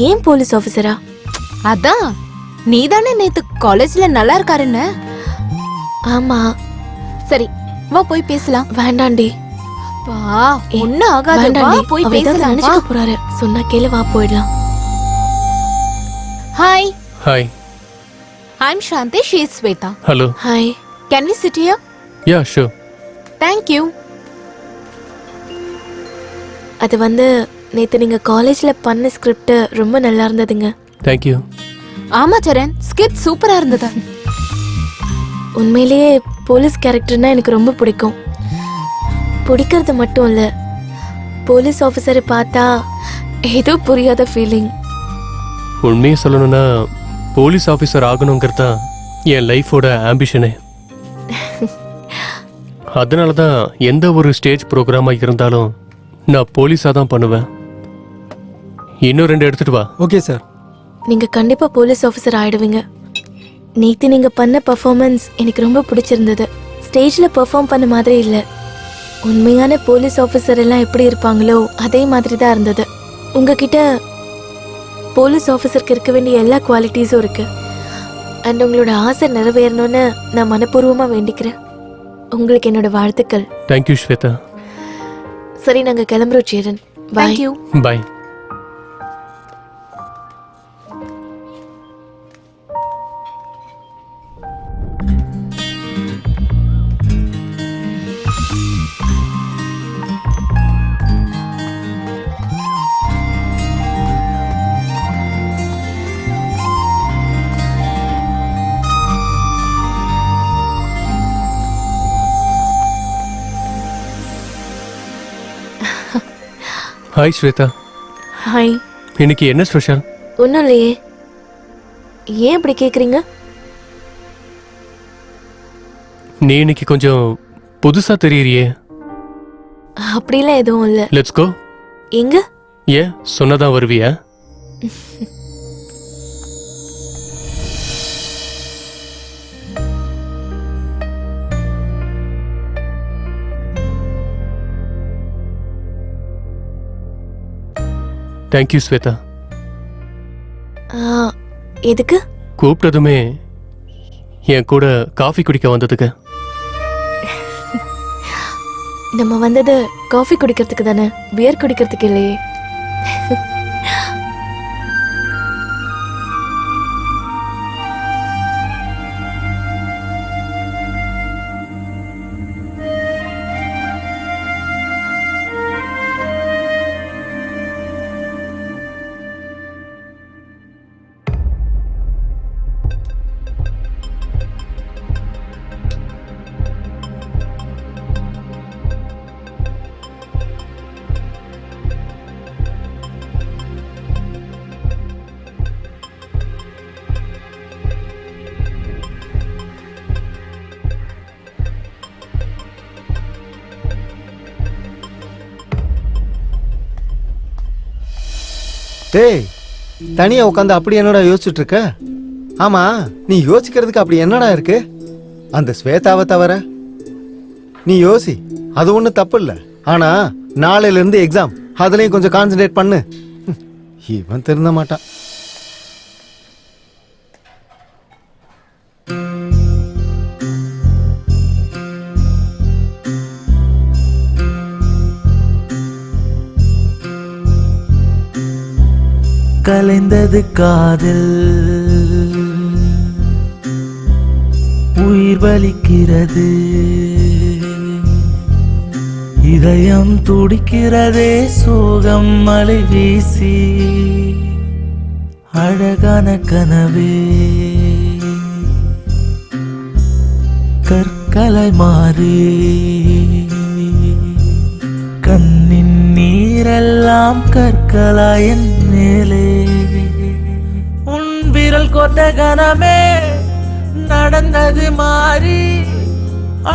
ஏன் போலீஸ் ஆபீசரா? அதான் நீதானே நேத்து காலேஜ்ல நல்லா இருக்காருன்னு. ஆமா. சரி வா போய் பேசலாம். வேண்டாண்டி. வா, ஒண்ணு ஆகாது, வா போய் பேசலாம். நினைச்சுக்க போறாரு. சொன்னா கேளு, வா போயிடலாம். Hi. Hi. I am Shanti, she is Shweta. Hello. Hi. Can we sit here? Yeah sure. Thank you. அது வந்து நேத்து நீங்க காலேஜ்ல பண்ண ஸ்கிரிப்ட் ரொம்ப நல்லா இருந்ததுங்க. Thank you. ஆமா சரண், ஸ்கிரிப்ட் சூப்பரா இருந்தது. உண்மையிலேயே போலீஸ் கேரக்டர்னா எனக்கு ரொம்ப பிடிக்கும். பிடிக்கிறது மட்டும் இல்ல, போலீஸ் ஆஃபீஸரை பார்த்தா ஏதோ புரியாத ஃபீலிங். உண்மையை சொல்லணும்னா போலீஸ் ஆஃபீஸர் ஆகணுங்கிறது தான் என் லைஃபோட ஆம்பிஷனே. அதனால தான் எந்த ஒரு ஸ்டேஜ் ப்ரோக்ராமாக இருந்தாலும் நான் போலீஸாக தான் பண்ணுவேன். இன்னும் 2 எடுத்துட்டு வா. Okay sir. நீங்க கண்டிப்பா போலீஸ் ஆஃபீஸர் ஆயிடுவீங்க. நேத்து நீங்க பண்ண பெர்ஃபார்மன்ஸ் எனக்கு ரொம்ப பிடிச்சிருந்தது. ஸ்டேஜ்ல பெர்ஃபார்ம் பண்ண மாதிரி இல்ல, உண்மையான போலீஸ் ஆஃபீஸர் எல்லாம் எப்படி இருப்பாங்களோ அதே மாதிரி தான் இருந்தது. உங்ககிட்ட போலீஸ் ஆஃபீஸருக்கு இருக்க வேண்டிய எல்லா குவாலிட்டிஸும் இருக்கு. அண்ட் உங்களோட ஆசை நிறைவேறணும்னு நான் மனப்பூர்வமா வேண்டிக்கிறேன். உங்களுக்கு என்னோட வாழ்த்துக்கள். தேங்க்யூ ஸ்வேதா. சரி, நாங்க கிளம்புறோம் சேரன். பாய். பாய். ஹாய் ஸ்வேதா. ஹாய். இன்னைக்கு என்ன ஸ்பெஷல்? ஒன்றும் இல்லையே. ஏன் இப்படி கேட்குறீங்க? நீ இன்னைக்கு கொஞ்சம் புதுசா தெரியறியே. அப்படிலாம் எதுவும் இல்லை. Let's go. எங்க? ஏன் சொன்னதான் வருவியா? தேங்க்யூ ஸ்வேதா. எதுக்கு? கூப்பிட்டதுமே என் கூட காஃபி குடிக்க வந்ததுக்கு. நம்ம வந்தது காஃபி குடிக்கிறதுக்கு தானே, பியர் குடிக்கிறதுக்கு இல்லையே. டேய், தனியா உட்காந்து அப்படி என்னடா யோசிச்சுட்டு இருக்க? ஆமா, நீ யோசிக்கிறதுக்கு அப்படி என்னடா இருக்கு? அந்த ஸ்வேதாவை தவிர நீ யோசி, அது ஒன்றும் தப்பு இல்லை. ஆனா நாளையில இருந்து எக்ஸாம், அதுலயும் கொஞ்சம் கான்சென்ட்ரேட் பண்ணு. இவன் திருந்த மாட்டான். கலைந்தது காதல், உயிர் வலிக்கிறது, இதயம் துடிக்கிறதே, சோகம் மலை வீசி, அழகான கனவே கற்களை மாறி, கண்ணின் நீரெல்லாம் கற்களாயின் மேலே, உன் விரல் கொத்த கனமே நடந்தது மாறி,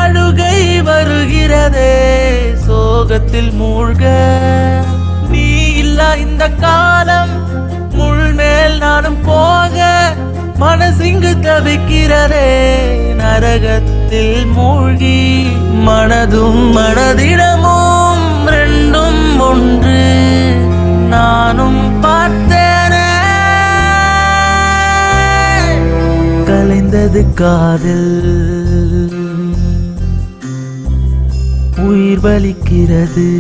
அழுகை வருகிறதே, சோகத்தில் மூழ்க, நீ இல்லா இந்த காலம், முள் மேல் நானும் போக, மனசிங்கு தவிக்கிறதே, நரகத்தில் மூழ்கி, மனதும் மனதிடமும் ரெண்டும் ஒன்று, நானும் பார்த்தேனே. கலைந்தது காதல், உயிர் வலிக்கிறது,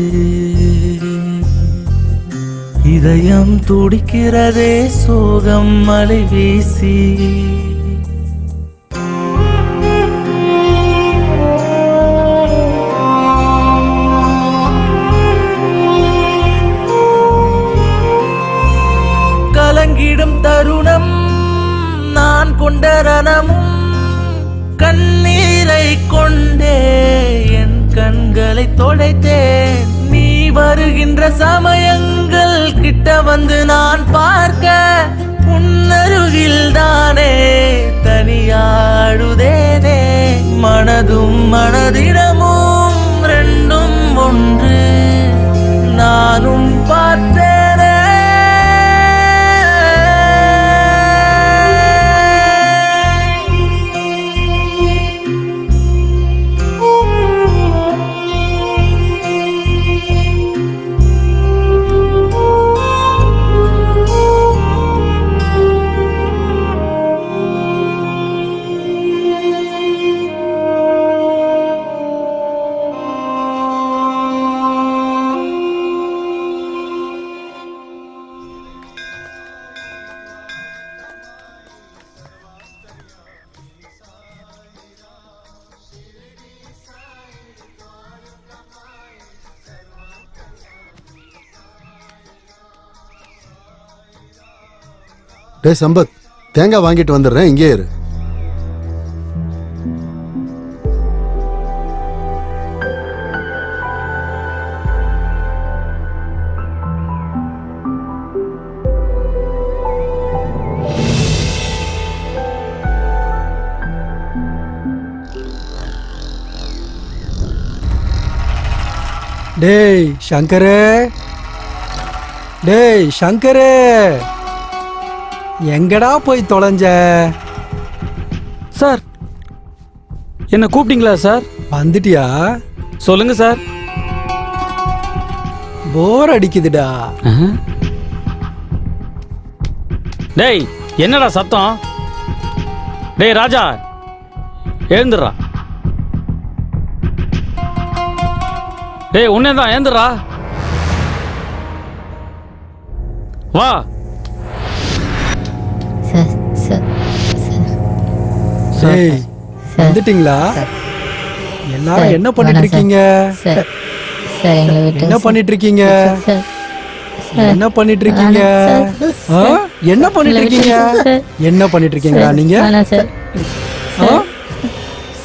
இதயம் துடிக்கிறதே, சோகம் மலை வீசி. கலங்கிடும் தருணம், நான் கொண்ட ரணமும், கண்ணீரை கொண்டே என் கண்களை தொடைத்தேன். நீ வருகின்ற சமயங்கள் கிட்ட வந்து நான் பார்க்க, உன்னருகில் தானே தனியாடுதேனே, மனதும் மனதிடமும் ரெண்டும் ஒன்று, நானும் பார்த்தேனே. டேய் சம்பத், தேங்காய் வாங்கிட்டு வந்துடுறேன், இங்கே இரு. டேய் சங்கரு, டேய் சங்கரு, எங்கடா போய் தொலைஞ்ச? சார் என்ன கூப்பிட்டீங்களா சார்? வந்துட்டியா? சொல்லுங்க சார். போர் அடிக்குதுடா. டேய் என்னடா சத்தம்? டேய் ராஜா எழுந்துடுறா. டேய் உன்னேதான் எழுந்துடுறா. வா. டேய் வந்துட்டீங்களா? எல்லாரும் என்ன பண்ணிட்டு இருக்கீங்க? என்ன பண்ணிட்டு இருக்கீங்க? என்ன பண்ணிட்டு இருக்கீங்க? என்ன பண்ணிட்டு இருக்கீங்க? என்ன பண்ணிட்டு இருக்கீங்களா நீங்க?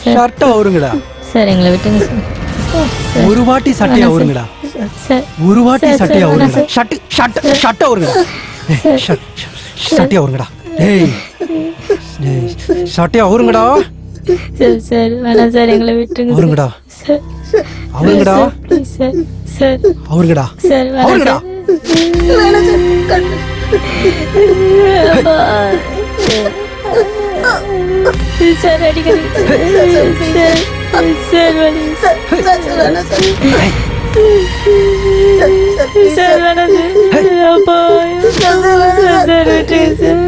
ஷர்ட்டை அவருங்கடா. சார் எங்களை விட்டுங்க சார். ஒரு வாட்டி சட்டையை அவருங்கடா. ஒரு வாட்டி சட்டையை அவருங்கடா. ஷர்ட் அவருங்கடா. சட்டையை அவருங்கடா. டேய் சட்டையை அவருங்கடா. சார் சார் வேணாம் சார் எங்களை விட்டுருங்க அவருங்கடா. சார். அவருங்கடா. சார் சார் அவருங்கடா. சார் அவருங்கடா. சார் அடிக்கடி சார் சார் வலி சார் வேணாம் சார். அப்பா சார் விட்டுருங்க சார்.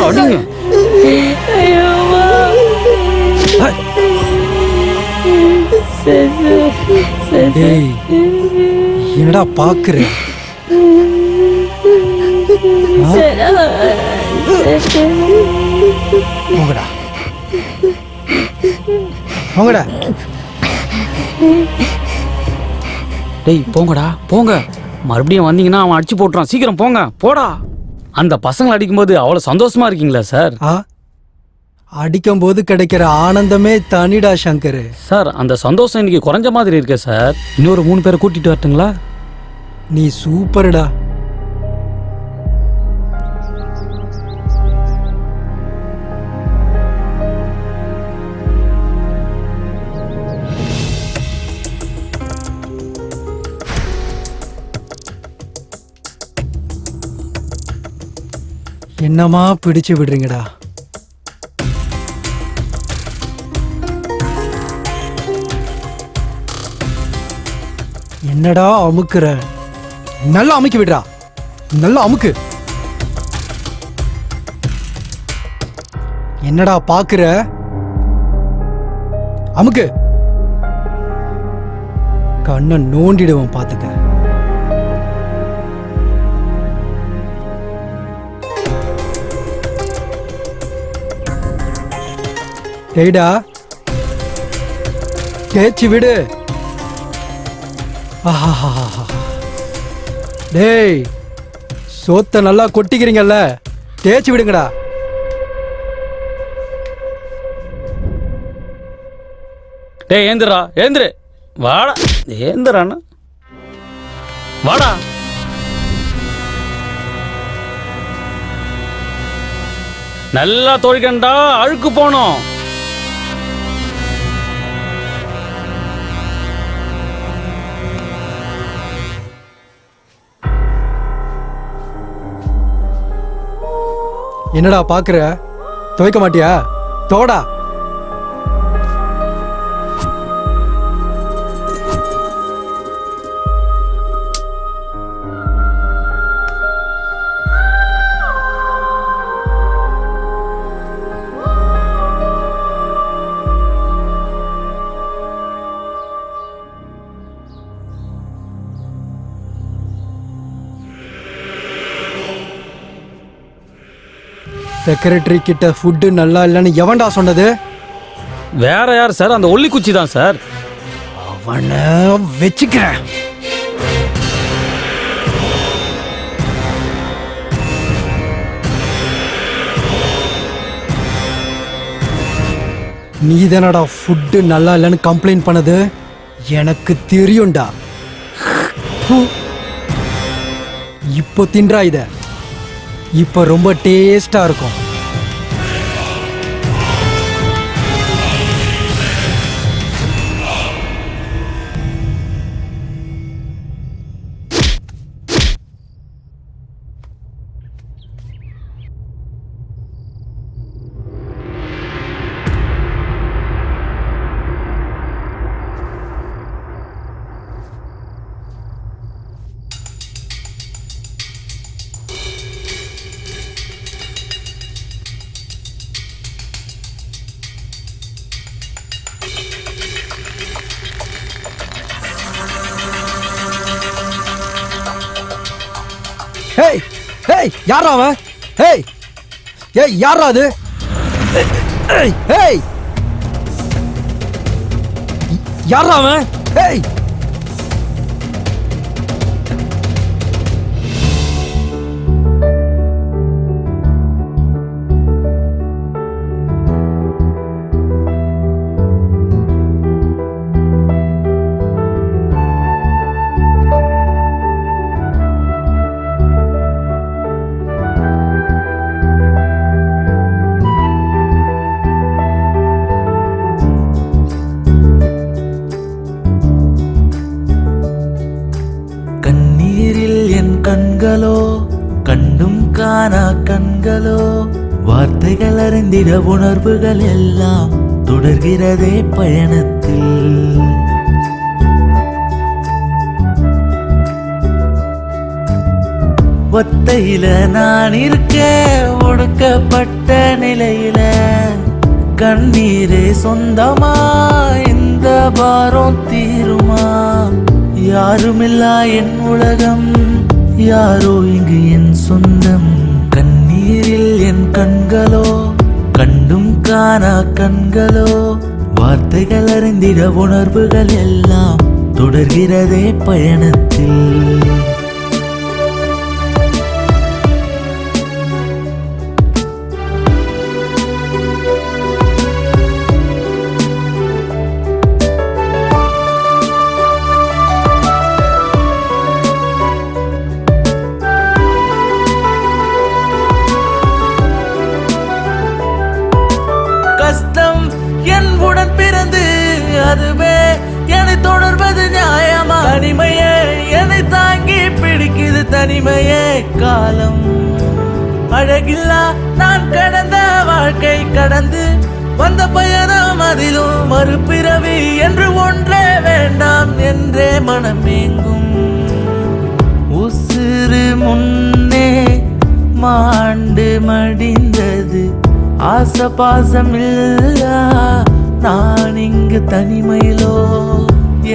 அடிங்க. ஐயோ டேய் என்னடா பாக்குற? போங்கடா போங்கடா. டேய் போங்கடா போங்க. மறுபடியும் வந்தீங்கன்னா அவன் அடிச்சு போட்டுறான். சீக்கிரம் போங்க போடா. அந்த பசங்களை அடிக்கும்போது அவ்வளவு சந்தோஷமா இருக்கீங்களா சார்? அடிக்கும் போது கிடைக்கிற ஆனந்தமே தனிடா சங்கர். சார் அந்த சந்தோஷம் இன்னைக்கு குறைஞ்ச மாதிரி இருக்கு சார். இன்னொரு 3 பேரை கூட்டிட்டு வரட்டுங்களா? நீ சூப்பர்டா. என்னமா பிடிச்சு விடுறீங்கடா. என்னடா அமுக்குற? நல்லா அமுக்கி விடுறா. நல்லா அமுக்கு. என்னடா பாக்குற? அமுக்கு. கண்ணை நோண்டிடுவோம் பாத்துக்க. டேய்டா தேய்ச்சி விடு. டேய் சோத்த நல்லா கொட்டிக்கிறீங்கல்ல, தேய்ச்சி விடுங்கடா. டேய் ஏந்திரா ஏந்திரு. வாடா ஏந்திரான்னு வாடா. நல்லா தொழிக்கண்டா அழுக்கு போனோம். என்னடா பாக்குற? துவைக்க மாட்டியா? தோடா. செக்ரட்டரி கிட்ட ஃபுட்டு நல்லா இல்லைன்னு எவன்டா சொன்னது? வேற யார் சார்? அந்த ஒல்லி குச்சி தான் சார். அவனை வச்சுக்கிறேன். நீதானடா ஃபுட்டு நல்லா இல்லைன்னு கம்ப்ளைண்ட் பண்ணது? எனக்கு தெரியும்டா. இப்போ தின்றா இத. இப்போ ரொம்ப டேஸ்டா இருக்கும். ஏய் ஏய் யாரா அவன்? ஏய் ஏய் யாரா அது? ஏய் ஏய் யாரா அவன்? ஏய் கண்களோ கண்டும் காணா கண்களோ வார்த்தைகள் அறிந்திட உணர்வுகள் எல்லாம் தொடர்கிறதே பயணத்தில். ஒத்தையில நான் இருக்க ஒடுக்கப்பட்ட நிலையில கண்ணீரே சொந்தமா இந்த பாரம் தீருமா? யாருமில்லா என் உலகம் யாரோ இங்கு என் சொந்தம். கண்ணீரில் என் கண்களோ கண்டும் காணா கண்களோ வார்த்தைகள் அறிந்திட உணர்வுகள் எல்லாம் தொடர்கிறதே பயணத்தில். கஷ்டம் என் உடன் பிறந்து அதுவே என்னை தொடர்வது நியாயமா? தனிமையே என்னை தாங்கி பிடிக்குது தனிமையே காலம். அழகில்லா நான் கடந்த வாழ்க்கை கடந்து வந்த பயணம் அதிலும் மறுபிறவி என்று ஒன்றே வேண்டாம் என்றே மனமேங்கும். உசிறு முன்னே மாண்டு மடிந்தது ஆசை பாசம் இல்லா நான் இங்கு தனிமையிலோ.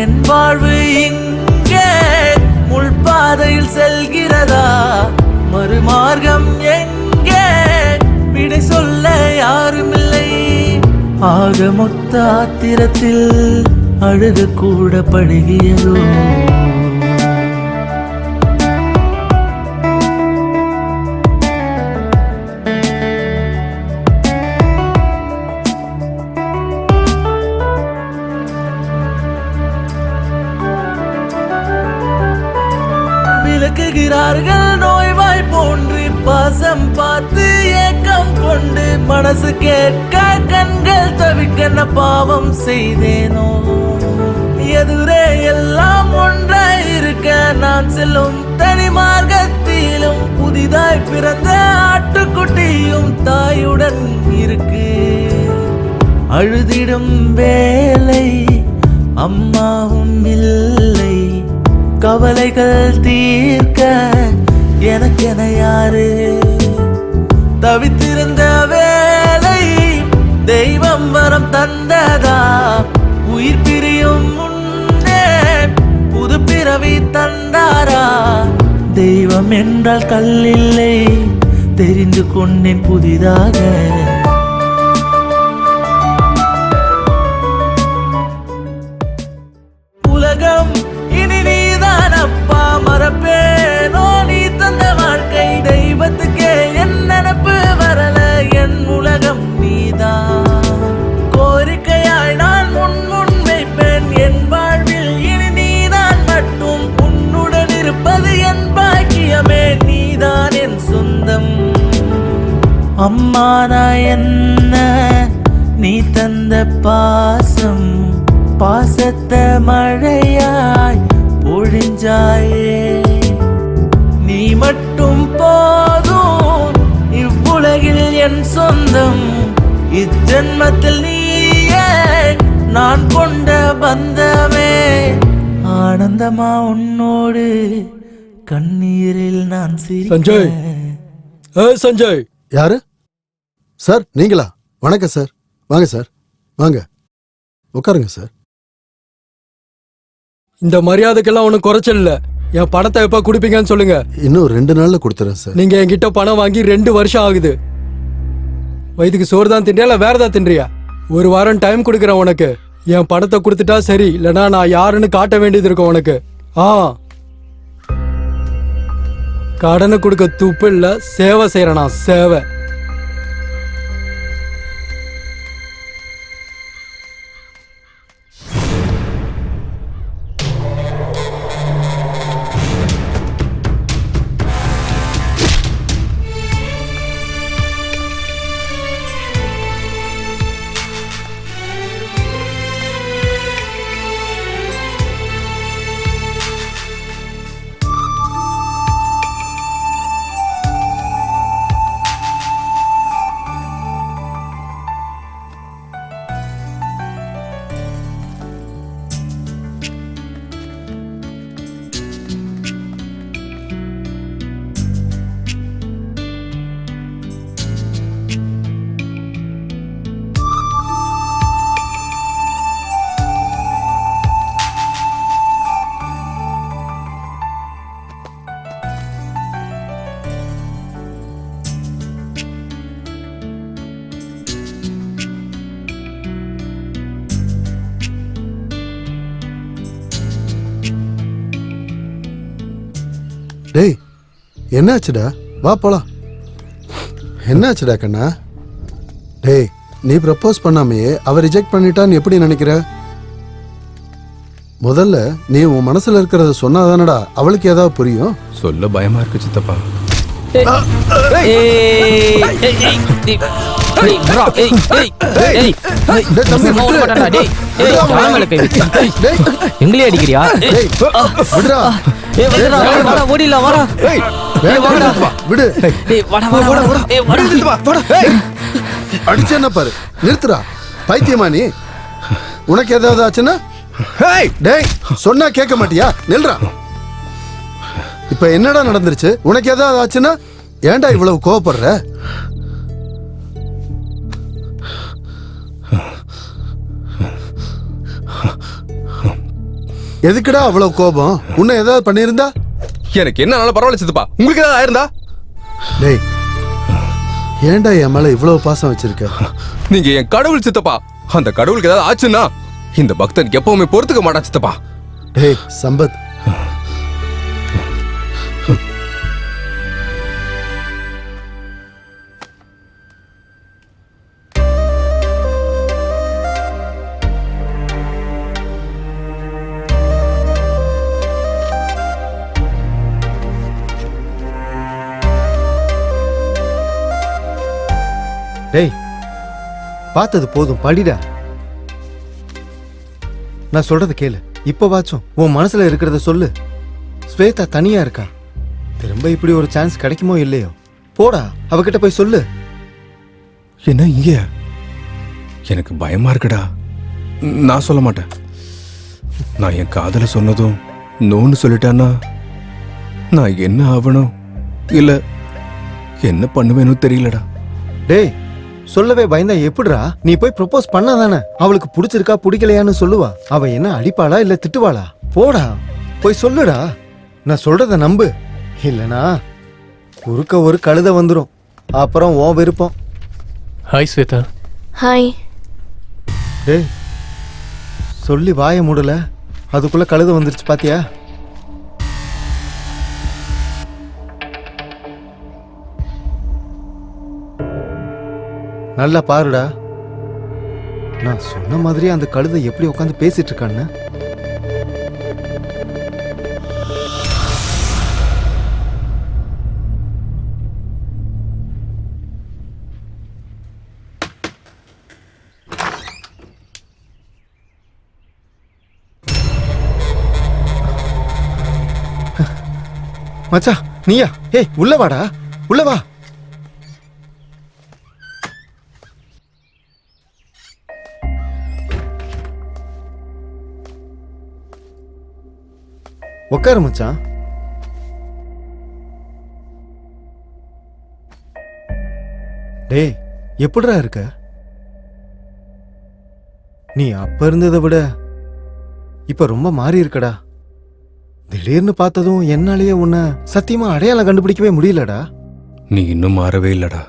என் வாழ்வு இங்கே முள்பாதையில் செல்கிறதா? மறுமார்க்கம் எங்கே? விடை சொல்ல யாருமில்லை. ஆக மொத்த ஆத்திரத்தில் அழுக கூட பழகியதோ. விளக்குகிறார்கள் நோய்வாய் போன்று பாசம் பார்த்து ஏக்கம் கொண்டு மனசு கேட்க கண்கள் தவிக்க பாவம் செய்தேனோ? எதுரே எல்லாம் ஒன்றாய் இருக்க நான் செல்லும் தனி மார்க்கத்திலும் புதிதாய் பிறந்த ஆட்டுக்குட்டியும் தாயுடன் இருக்கு. அழுதிடும் வேலை அம்மாவும் இல்லை. கவலைகள் தீர்க்க எனக்கென யாரு? தவித்திருந்த வேலை தெய்வம் வரம் தந்ததா? உயிர் பிரியும் முன்னே புது பிறவி தந்தாரா? தெய்வம் என்றால் கல்லில்லை தெரிந்து கொண்டேன் புதிதாக. உலகம் இனி நீதான் அப்பா, மறப்பேனோ நீ தந்த வாழ்க்கை? தெய்வத்துக்கே என் நினப்பு வரல, என் உலகம் நீதான். கோரிக்கையாய் நான் முன் வைப்பேன் என் வாழ்வில் இனி நீதான் மட்டும். உன்னுடன் இருப்பது என் பாக்கியமே, நீதான் என் சொந்தம். அம்மா நான் என்ன நீ தந்த பாசம், பாசத்தை மழையாய் பொழிஞ்சாயே. நீ மட்டும் போதும் இவ்வுலகில் என் சொந்தம். இஜென்மத்தில் நீயே நான் கொண்ட பந்தமே. ஆனந்தமா உன்னோடு கண்ணீரில் நான் சஞ்சய். சஞ்சய் யாரு சார்? நீங்களா? வணக்கம் சார். வாங்க சார், வாங்க உட்காருங்க சார். இந்த மரியாதைக்கெல்லாம் ஒன்றும் குறைச்சல் இல்லை. என் பணத்தை எப்ப கொடுப்பீங்கன்னு சொல்லுங்க. இன்னும் 2 நாள்ல கொடுத்துறேன் சார். நீங்க என்கிட்ட பணம் வாங்கி 2 வருஷம் ஆகுது. வயிற்றுக்கு சோறு தான் தின்றியா இல்ல வேற ஏதாவது தின்றியா? 1 வாரம் டைம் கொடுக்குறேன் உனக்கு. என் பணத்தை கொடுத்துட்டா சரி, இல்லைன்னா நான் யாருன்னு காட்ட வேண்டியது இருக்கும் உனக்கு. கடனை கொடுக்க துப்பு இல்ல, சேவை செய்யறேனா சேவை. டேய் என்னாச்சுடா? வா போலாம். என்னாச்சுடா கண்ணா? டேய் நீ ப்ரப்போஸ் பண்ணாமையே அவ ரிஜெக்ட் பண்ணிட்டான்னு எப்படி நினைக்கிற? முதல்ல நீ உன் மனசுல இருக்கிறத சொன்னாதானடா அவளுக்கு ஏதாவது புரியும். சொல்ல பயமா இருக்கு சித்தப்பா. எங்களே அடிக்கிறியா? அடிச்சு என்ன பாரு, நிறுத்துறா. பைத்தியமா நீ? உனக்கு ஏதாவது ஆச்சுன்னா? டேய் சொன்னா கேட்க மாட்டியா? நில்றா. இப்ப என்னடா நடந்துருச்சு? உனக்கு ஏதாவது ஆச்சுன்னா ஏன்டா இவ்வளவு கோவப்படுற? எதுக்குடா அவ்வளவு கோபம்? உன்னை ஏதாவது பண்ணியிருந்தா? எனக்கு என்ன பரவாயில்ல சித்தப்பா, உங்களுக்கு ஏதாவது ஆயிருந்தா? டேய் ஏன்டா என் மேல இவ்வளவு பாசம் வச்சிருக்க? நீங்க என் கடவுள் சித்தப்பா. அந்த கடவுளுக்கு ஏதாவது ஆச்சுன்னா இந்த பக்தன் எப்பவுமே பொறுத்துக்க மாட்டான் சித்தப்பா. டேய் சம்பத், டேய் பார்த்தது போதும், படிடா. நான் சொல்றத கேளு. இப்பவாச்சும் உன் மனசுல இருக்கிறத சொல்லு. ஸ்வேதா தனியா இருக்கா. திரும்ப இப்படி ஒரு சான்ஸ் கிடைக்குமோ இல்லையோ, போடா அவகிட்ட போய் சொல்லு. என்ன இங்க? எனக்கு பயமா இருக்குடா. நான் சொல்ல மாட்டேன். நான் என் காதல சொன்னதும் நோன்னு சொல்லிட்டான்னா நான் என்ன ஆகணும் இல்ல என்ன பண்ணுவேன்னு தெரியலடா. டேய் சொல்லவே பயந்தா எப்படிடா? நீ போய் ப்ரொபோஸ் பண்ணாதானே அவளுக்கு பிடிச்சிருக்கா பிடிக்கலையான்னு சொல்லுவா. அவ என்ன அடிப்பாளா இல்ல திட்டுவாளா? போடா போய் சொல்லுடா. நான் சொல்றத நம்பு, இல்லனா குறுக்க ஒரு கழுத வந்துரும். அப்புறம் உன் விருப்பம். ஹாய் ஸ்வேதா. ஹாய். டேய் சொல்லி வாய மூடல, அதுக்குள்ள கழுத வந்துருச்சு பாத்தியா? நல்லா பாருடா. நான் சொன்ன மாதிரி அந்த கழுதை எப்படி உட்காந்து பேசிட்டு இருக்கான்னு. மச்சா நீயா? ஏய் உள்ள வாடா, உள்ள வா. உட்காரு மச்சான். டேய் எப்படிடா இருக்க? நீ அப்ப இருந்ததை விட இப்ப ரொம்ப மாறி இருக்கடா. திடீர்னு பார்த்ததும் என்னாலேயே உன்னை சத்தியமா அடையாளம் கண்டுபிடிக்கவே முடியலடா. நீ இன்னும் மாறவே இல்லடா,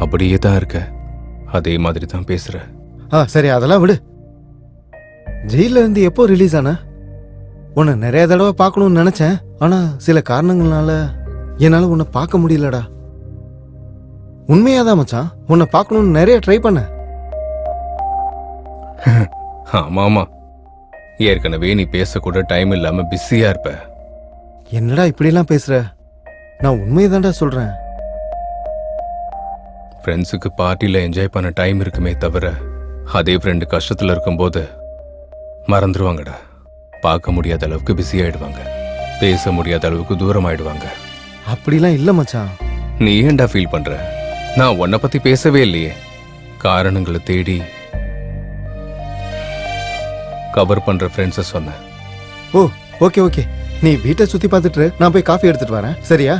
அப்படியே தான் இருக்க, அதே மாதிரி தான் பேசுற. சரி அதெல்லாம் விடு. ஜெயில இருந்து எப்போ ரிலீஸ் ஆன? உன்னை நிறைய தடவை பார்க்கணும்னு நினைச்சேன், ஆனா சில காரணங்களால என்னால உன்னை பார்க்க முடியலடா. உண்மையாதான் மச்சான், உன்னை பார்க்கணும்னு நிறைய ட்ரை பண்ண. ஆமாமா, ஏற்கனவே நீ பேசக்கூட டைம் இல்லாம பிஸியா இருப்ப. என்னடா இப்படிலாம் பேசுற? நான் உண்மையதான்டா சொல்றேன். ஃப்ரெண்ட்ஸுக்கு பார்ட்டியில் என்ஜாய் பண்ண டைம் இருக்குமே தவிர, அதே ஃப்ரெண்டு கஷ்டத்தில் இருக்கும்போது மறந்துடுவாங்கடா. பார்க்க முடியாத அளவுக்கு பிஸி ஆயிடுவாங்க, பேச முடியாத அளவுக்கு தூரம் ஆயிடுவாங்க. அப்படிலாம் இல்ல மச்சான். நீ ஏன்டா ஃபீல் பண்ற? நான் உன்னை பத்தி பேசவே இல்லையே. காரணங்களை தேடி கவர் பண்ற ஃப்ரெண்ட்ஸை சொன்னேன். ஓ ஓகே ஓகே, நீ வீட்டை சுத்தி பார்த்துட்டு நான் போய் காஃபி எடுத்துட்டு வரேன், சரியா?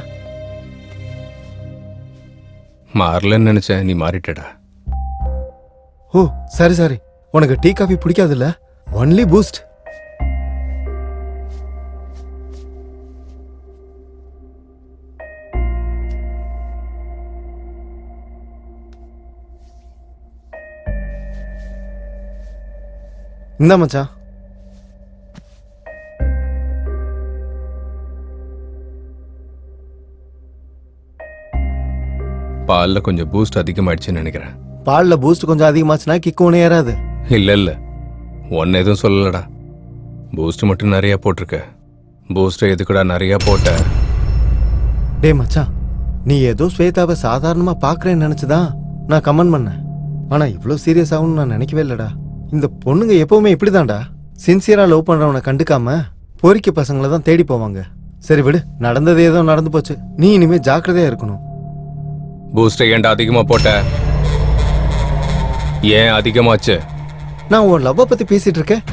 மாறலன்னு நினைச்சேன், நீ மாறிட்டடா. ஓ சரி சரி, உனக்கு டீ காஃபி பிடிக்காதுல்ல? Only Boost. இந்தா மச்சான். பால்ல கொஞ்சம் பூஸ்ட் அதிகமாயிடுச்சுன்னு நினைக்கிறேன். பால்ல பூஸ்ட் கொஞ்சம் அதிகமாச்சுன்னா கிக்கு ஒண்ணு ஏறாது. இல்ல ஒன்னு எதுவும் சொல்லலடா. பூஸ்ட் மட்டும் நிறைய போட்டிருக்க. பூஸ்ட் எதுக்குடா நிறைய போட்ட? டே மச்சான், நீ ஏதோ ஸ்வேதாவை சாதாரணமா பாக்குறேன்னு நினைச்சுதான் நான் கமெண்ட் பண்ணேன். ஆனா இவ்வளவு சீரியஸ் ஆகும்னு நான் நினைக்கவே இல்லடா. இந்த பொண்ணுங்க எப்பவுமே இப்படிதான்டா, சின்சியரா லவ் பண்றவனை கண்டுக்காம பொறிக்க பசங்களை தான் தேடி போவாங்க. சரி விடு, நடந்தது ஏதோ நடந்து போச்சு. நீ இனிமே ஜாக்கிரதையா இருக்கணும். பூஸ்ட் ஏன்டா அதிகமா போட்ட? ஏன் அதிகமாச்சு? நான் உன் லவ்வ பத்தி பேசிட்டு இருக்கேன்,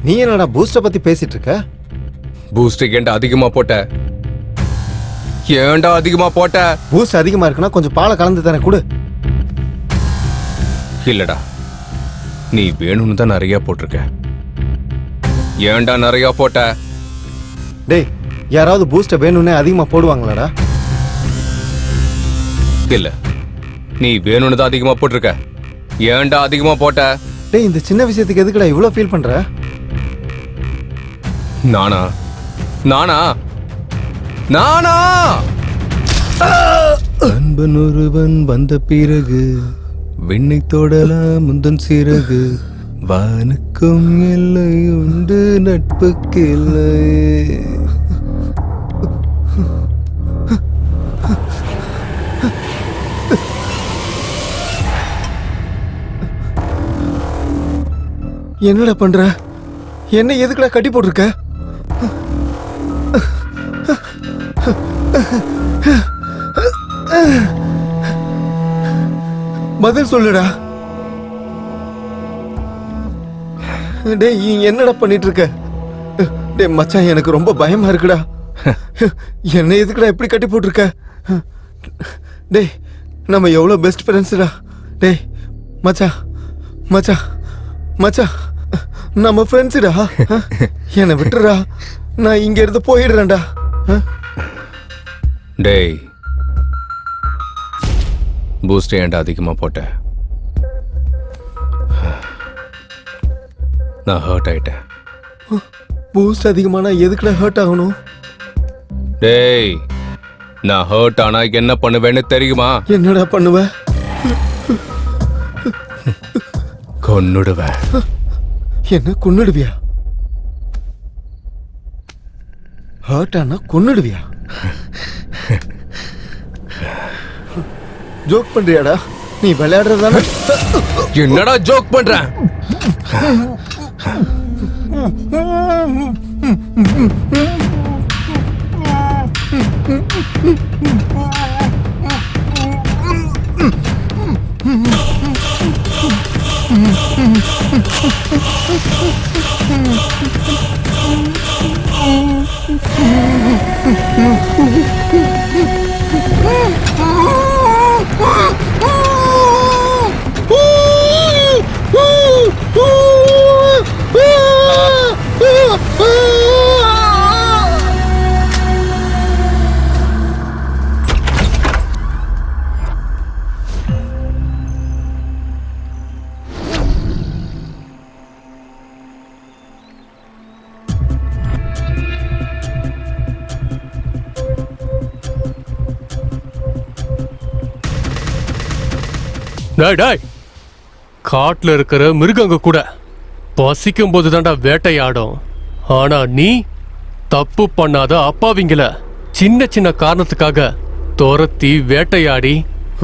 நீ என்னடா பூஸ்ட பத்தி பேசிட்டு இருக்க? பூஸ்ட் ஏன்டா அதிகமா போட்ட? ஏன்டா அதிகமா போட்ட? பூஸ்ட் அதிகமா இருக்குன்னா கொஞ்சம் பாலை கலந்து தானே கொடு. இல்லடா, நீ வேணும்னு தான் நிறைய போட்டிருக்க. ஏன்டா நிறைய போட்ட? டேய், யாராவது பூஸ்ட வேணும்னே அதிகமா போடுவாங்களாடா? இல்ல, நீ வேணும்னு தான் அதிகமா போட்டிருக்க. ஏன்டா அதிகமா போட்ட? டேய், இந்த சின்ன விஷயத்துக்கு எதுக்குடா இவ்வளவு ஃபீல் பண்ற? நானா நானா நானா அன்பன் ஒருவன் வந்த பிறகு விண்ணை தொடலாம் முந்தன் சிறகு, வானுக்கும் எல்லை உண்டு நட்புக்கு இல்லை. என்னடா பண்ற? என்ன எதுக்குடா கட்டி போட்டிருக்க? பதில் சொல்லுடா. டேய், என்னடா பண்ணிட்டு இருக்க? டேய் மச்சான், எனக்கு ரொம்ப பயமா இருக்குடா. என்ன எதுக்குடா இப்படி கட்டி போட்டிருக்க? டேய், நம்ம எவ்வளவு பெஸ்ட் ஃப்ரெண்ட்ஸ்டா. டேய் மச்சான் மச்சான் மச்சான், நம்ம ஃப்ரெண்ட்ஸ்டா. என்னை விட்டுறா, நான் இங்க இருந்து போயிடுறேன்டா. டேய், பூஸ்ட் ஏன்டா அதிகமா போட்ட? நான் ஹர்ட் ஆயிட்டேன். பூஸ்ட் அதிகமானா எதுக்குடா ஹர்ட் ஆகணும்? டேய், நான் ஹர்ட் ஆனா என்ன பண்ணுவேன்னு தெரியுமா? என்னடா பண்ணுவ? கொன்னுடுவேன். என்ன கொன்னுடுவியா? ஹர்ட் ஆனா கொன்னுடுவியா? ஜோக் பண்றியாடா? நீ விளையாடுறதான? என்னடா ஜோக் பண்ற? டேய் டேய், காட்டுல இருக்கிற மிருகங்க கூட பசிக்கும் போது தாண்டா வேட்டையாடும். ஆனா நீ தப்பு பண்ணாத அப்பாவிங்கள சின்ன சின்ன காரணத்துக்காக துரத்தி வேட்டையாடி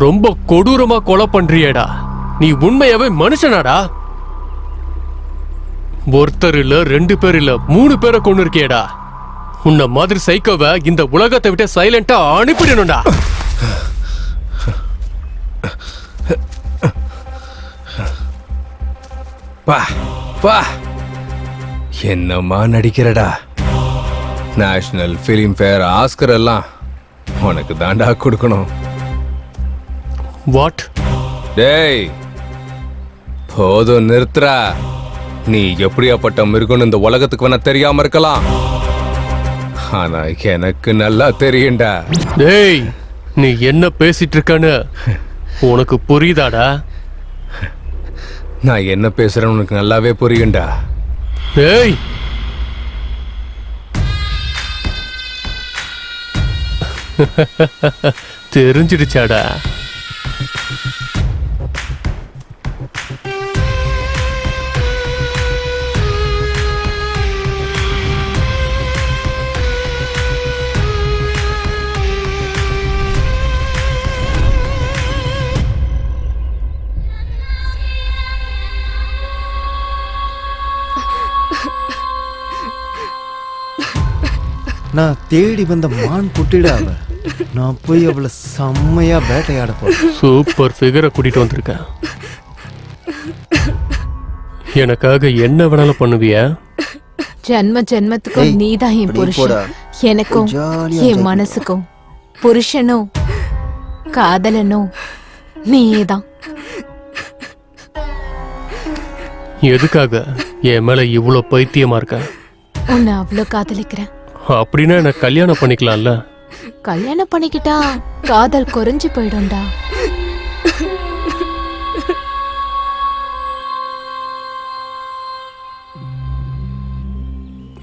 ரொம்ப கொடூரமா கொலை பண்றியேடா. நீ உண்மையாவே மனுஷனாடா? ஒருத்தர் இல்ல, 2 பேர் இல்ல, 3 பேரை கொண்டு இருக்கியேடா. உன்ன மாதிரி சைக்கோவை இந்த உலகத்தை விட்டு சைலண்டா அனுப்பிடணும்டா. வா வா, என்னம்மா நடிக்கிறடா. நேஷனல் ஃபிலிம் ஃபேர், ஆஸ்கர் எல்லாம் உனக்கு தாண்டா கொடுக்கணும். வாட்? டேய் போதும், நிறுத்துறா. நீ எப்படியாப்பட்ட மிருகம்னு இந்த உலகத்துக்கு வேணா தெரியாம இருக்கலாம், ஆனா எனக்கு நல்லா தெரியும்டா. டேய், நீ என்ன பேசிட்டு இருக்கன்னு உனக்கு புரியுதாடா? நான் என்ன பேசுறேன்னு உனக்கு நல்லாவே புரியும்டா. டேய், தெரிஞ்சிடுச்சாடா? நான் தேடி வந்த மான் குட்டிட அவ. நான் போய் அவளை செம்மையா வேட்டையாட போறேன். சூப்பர் ஃபிகரை கூட்டிட்டு வந்திருக்கேன். எனக்காக என்ன வேணாலும் பண்ணுவியா? ஜென்ம ஜென்மத்துக்கும் ஏய், நீதான் என் இப்படி புருஷன். போடா. எனக்கும் ஜாலியா என் enjoy மனசுக்கும் புருஷனும் காதலனும் நீதான். எதுக்காக என் மேல இவ்வளோ பைத்தியமா இருக்க? உன்னை அவ்வளோ காதலிக்கிறேன். அப்படின்னா என்ன கல்யாணம் பண்ணிக்கலாம்ல? கல்யாணம் பண்ணிக்கிட்டா காதல் குறைஞ்சு போயிடும்டா.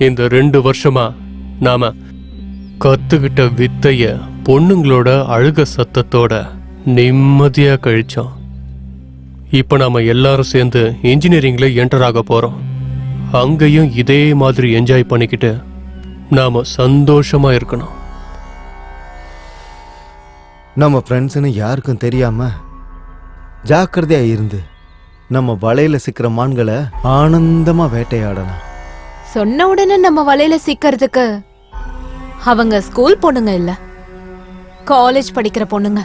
இந்த 2 வருஷமா நாம கத்துக்கிட்ட வித்தைய பொண்ணுங்களோட அழுக சத்தத்தோட நிம்மதியா கழிச்சோம். இப்ப நாம எல்லாரும் சேர்ந்து இன்ஜினியரிங்ல என்டர் ஆக போறோம். அங்கேயும் இதே மாதிரி என்ஜாய் பண்ணிக்கிட்டு நாம சந்தோஷமா இருக்கணும். நம்ம ஃப்ரெண்ட்ஸ்னு யாருக்கும் தெரியாம ஜாக்கிரதையா இருந்து நம்ம வலையில சிக்கிற மான்களை ஆனந்தமா வேட்டையாடலாம். சொன்ன உடனே நம்ம வலையில சிக்கிறதுக்கு அவங்க ஸ்கூல் பொண்ணுங்க இல்ல, காலேஜ் படிக்கிற பொண்ணுங்க.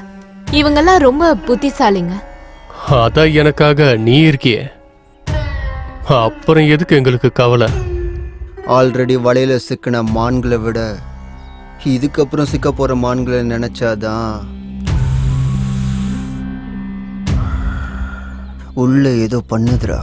இவங்கெல்லாம் ரொம்ப புத்திசாலிங்க. அதான் எனக்காக நீ இருக்கியே, அப்புறம் எதுக்கு எங்களுக்கு கவலை? ஆல்ரெடி வலையில சிக்கின மான்களை விட இதுக்கப்புறம் சிக்க போற மான்களை நினைச்சாதான் உள்ள ஏதோ பண்ணுதுடா.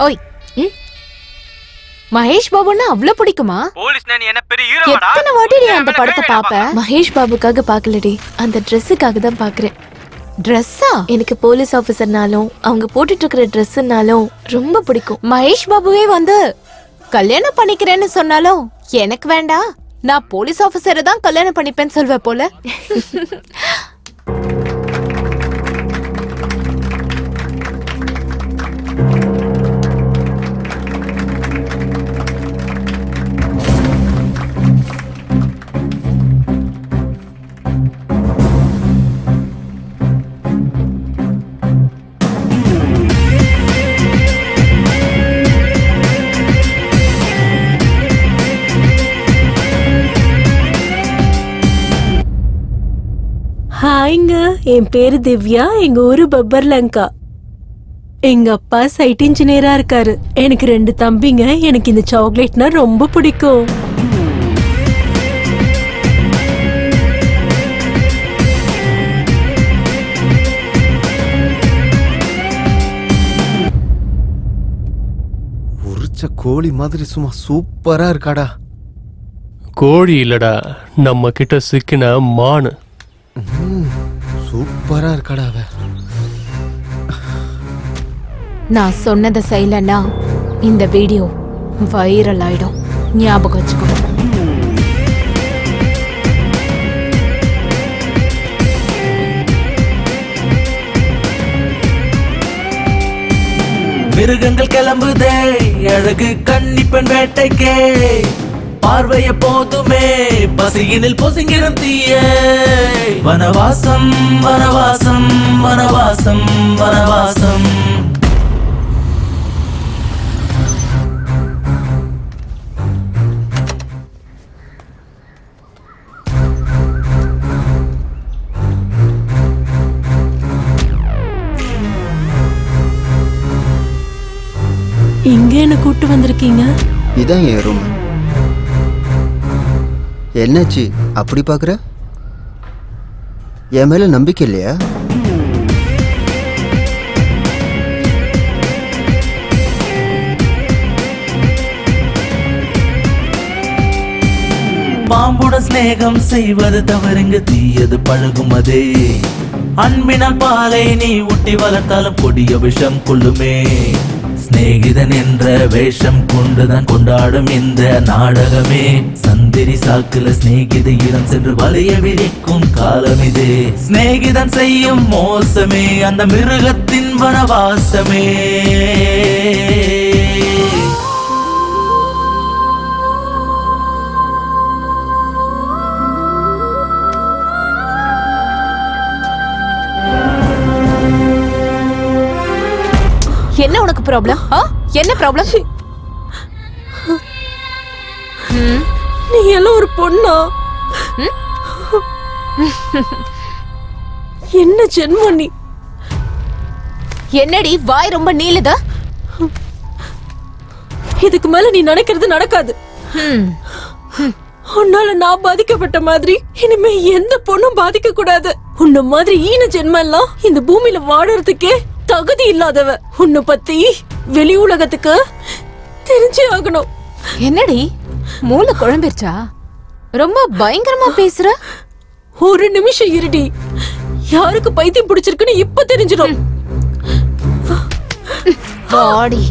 ஓய், மகேஷ் பாபுன்னா அவ்வளவு பிடிக்குமா? எத்தனை வாட்டி நீ அந்த படத்தை பாப்ப? மகேஷ் பாபுக்காக பார்க்கலடி, அந்த ட்ரெஸ்ஸுக்காக தான் பார்க்குறேன். ட்ரெஸ்ஸா? எனக்கு போலீஸ் ஆஃபீஸர்னாலும் அவங்க போட்டுட்டு இருக்கிற ட்ரெஸ்ஸுனாலும் ரொம்ப பிடிக்கும். மகேஷ் பாபுவே வந்து கல்யாணம் பண்ணிக்கிறேன்னு சொன்னாலும் எனக்கு வேண்டாம், நான் போலீஸ் ஆபீசரை தான் கல்யாணம் பண்ணிப்பேன்னு சொல்வ போல. ஹாய்ங்க, என் பேரு திவ்யா. எங்க ஊரு பப்பர்லங்கா. எங்க அப்பா சைட் இன்ஜினியரா இருக்காரு. எனக்கு 2 தம்பிங்க. எனக்கு இந்த சாக்லேட்னா ரொம்ப பிடிக்கும். ஒரு பச்சை கோழி மாதிரி சும்மா சூப்பரா இருக்காடா. கோழி இல்லடா, நம்ம கிட்ட சிக்கின மானு. சூப்பரா இருக்காடா அவ. நான் சொன்னதை செய்யலன்னா இந்த வீடியோ வைரல் ஆயிடும், ஞாபகம் வச்சுக்கோ. மிருகங்கள் கிளம்புதே அழகு கன்னிப்பெண் வேட்டைக்கே, பார்வைய போதுமே பசியினில் பொசுங்கிடும் தீயே. வனவாசம் வனவாசம் வனவாசம் வனவாசம். இங்க என்ன கூட்டு வந்திருக்கீங்க? இதான் என் ரூம். என்னாச்சு அப்படி பார்க்குற? என் மேல நம்பிக்கை இல்லையா? பாம்புடன் சிநேகம் செய்வது தவறுங்க, தீயது பழகுமதே. அன்பினால் பாலை நீ ஊட்டி வளர்த்தாலும் கொடிய விஷம் கொள்ளுமே. சிநேகிதன் என்ற வேஷம் கொண்டுதான் கொண்டாடும் இந்த நாடகமே. சந்திரி சாக்குல சிநேகித இடம் சென்று வலைய விரிக்கும் காலம் இது. சிநேகிதன் செய்யும் மோசமே அந்த மிருகத்தின் வனவாசமே. என்ன உனக்கு ப்ராப்ளம்? என்ன ப்ராப்ளம்? நீ எல்லாம் ஒரு பொண்ணா? என்ன ஜென்மம் நீ? என்னடி வாய் ரொம்ப நீளுத? இதுக்கு மேல நீ நினைக்கிறது நடக்காது. உன்னால நான் பாதிக்கப்பட்ட மாதிரி இனிமே எந்த பொண்ணும் பாதிக்க கூடாது. உன்ன மாதிரி ஈன ஜென்மம் எல்லாம் இந்த பூமியில வாழறதுக்கே தகுதி இல்லாதவ. உன்னை பத்தி வெளி உலகத்துக்கு தெரிஞ்சே ஆகணும். என்னடி மூளை குழம்பிருச்சா? ரொம்ப பயங்கரமா பேசுற. ஒரு நிமிஷம் இருடி, யாருக்கு பைத்தியம் பிடிச்சிருக்குன்னு இப்ப தெரிஞ்சிடும். பாடி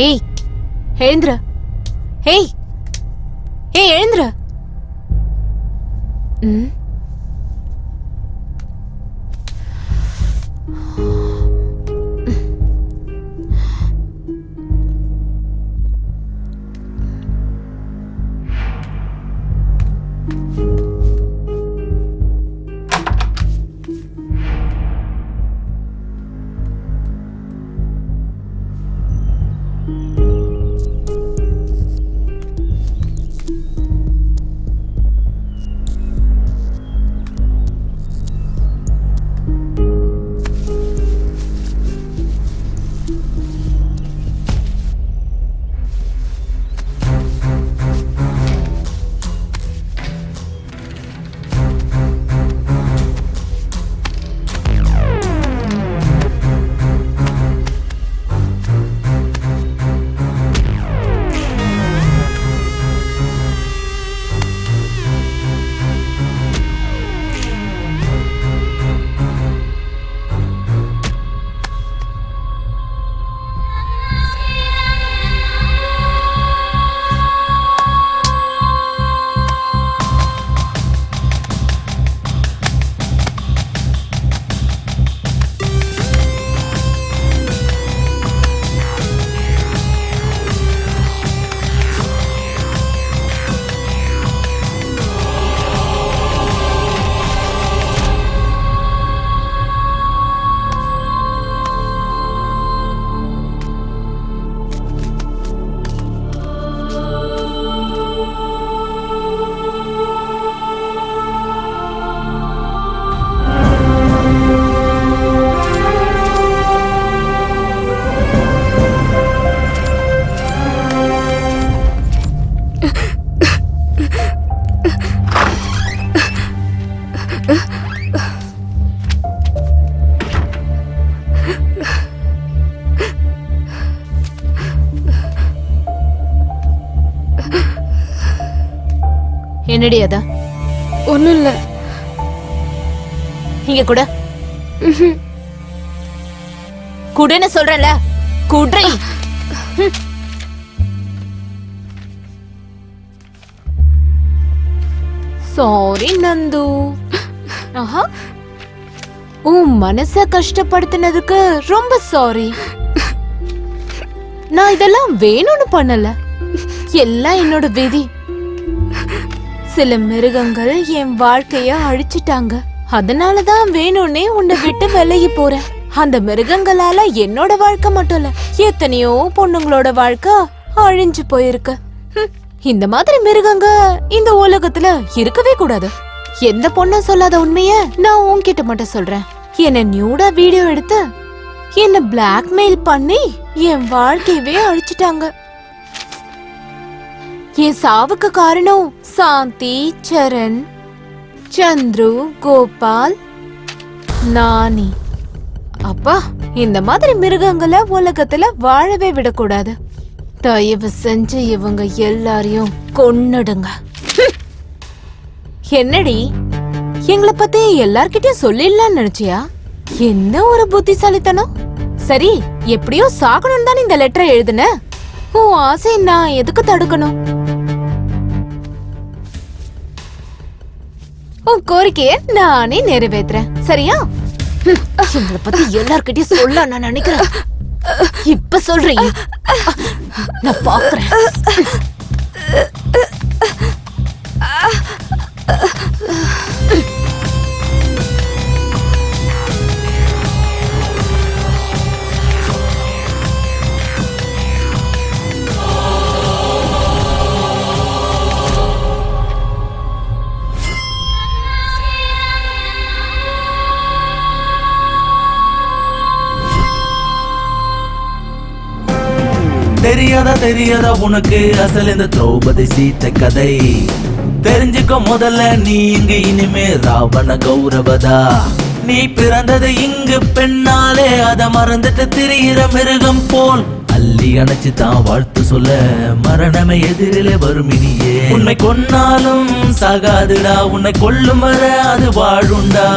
ஏய் எழுந்துற. ஏய் ஏய் எழுந்துற. என்னடி அத? ஒன்றும் இல்லை. இங்க கூட குடுன்னு சொல்றேன்ல, குட்ரி. சாரி நந்து. ஆஹா, உன் மனச கஷ்டப்படுத்தினதுக்கு ரொம்ப சாரி. நான் இதெல்லாம் வேணும்னு பண்ணல, எல்லாம் என்னோட விதி. சில மிருகங்கள் என் வாழ்க்கைய அழிச்சிட்டாங்க, அதனாலதான் வேணும்னே உன்னை விட்டு விலகி போறேன். அந்த மிருகங்களால என்னோட வாழ்க்கை மட்டும் இல்ல, எத்தனையோ பொண்ணுங்களோட வாழ்க்கை அழிஞ்சு போயிருக்கு. இந்த மாதிரி மிருகங்க இந்த உலகத்துல இருக்கவே கூடாது. எந்த பொண்ணும் சொல்லாத உண்மைய நான் உன்கிட்ட மட்டும் சொல்றேன். என்ன நியூடா வீடியோ எடுத்து என்ன பிளாக்மெயில் பண்ணி என் வாழ்க்கையவே அழிச்சிட்டாங்க. என் சாவுக்கு காரணம் சாந்தி, சரண், சந்துரு, கோபால், நானி. அப்பா, இந்த மாதிரி மிருகங்களை உலகத்துல வாழவே விடக்கூடாது. தயவு செஞ்சு இவங்க எல்லாரையும் கொன்னுடுங்க. என்னடி, எங்களை பத்தி எல்லார்கிட்டயும் சொல்லிடலாம்னு நினைச்சியா? என்ன ஒரு புத்திசாலித்தனம். சரி, எப்படியோ சாகணும் தான் இந்த லெட்டரை எழுதுன. உன் ஆசை நான் எதுக்கு தடுக்கணும்? உன் கோரிக்கைய நானே நிறைவேற்றுறேன், சரியா? எங்களை பத்தி எல்லார்கிட்டயும் சொல்ல நான் நினைக்கிறேன். இப்ப சொல்றீங்க, நான் பாக்குறேன். தெரியாதா உனக்கு அசல் இந்த திரௌபதி சீத்தை கதை. தெரிஞ்சுக்க முதல்ல நீ இங்கு இனிமே ராவண கௌரவதா. நீ பிறந்தது இங்கு பெண்ணாலே, அத மறந்துட்டு திரியிற மிருகம் போல் அள்ளி அணைச்சு தான் வாழ்த்து சொல்ல மரணமே எதிரிலே வரும் இனியே. உன்னை கொன்னாலும் சாகாதுடா, உன்னை கொல்லும் வர அது வாழுண்டா.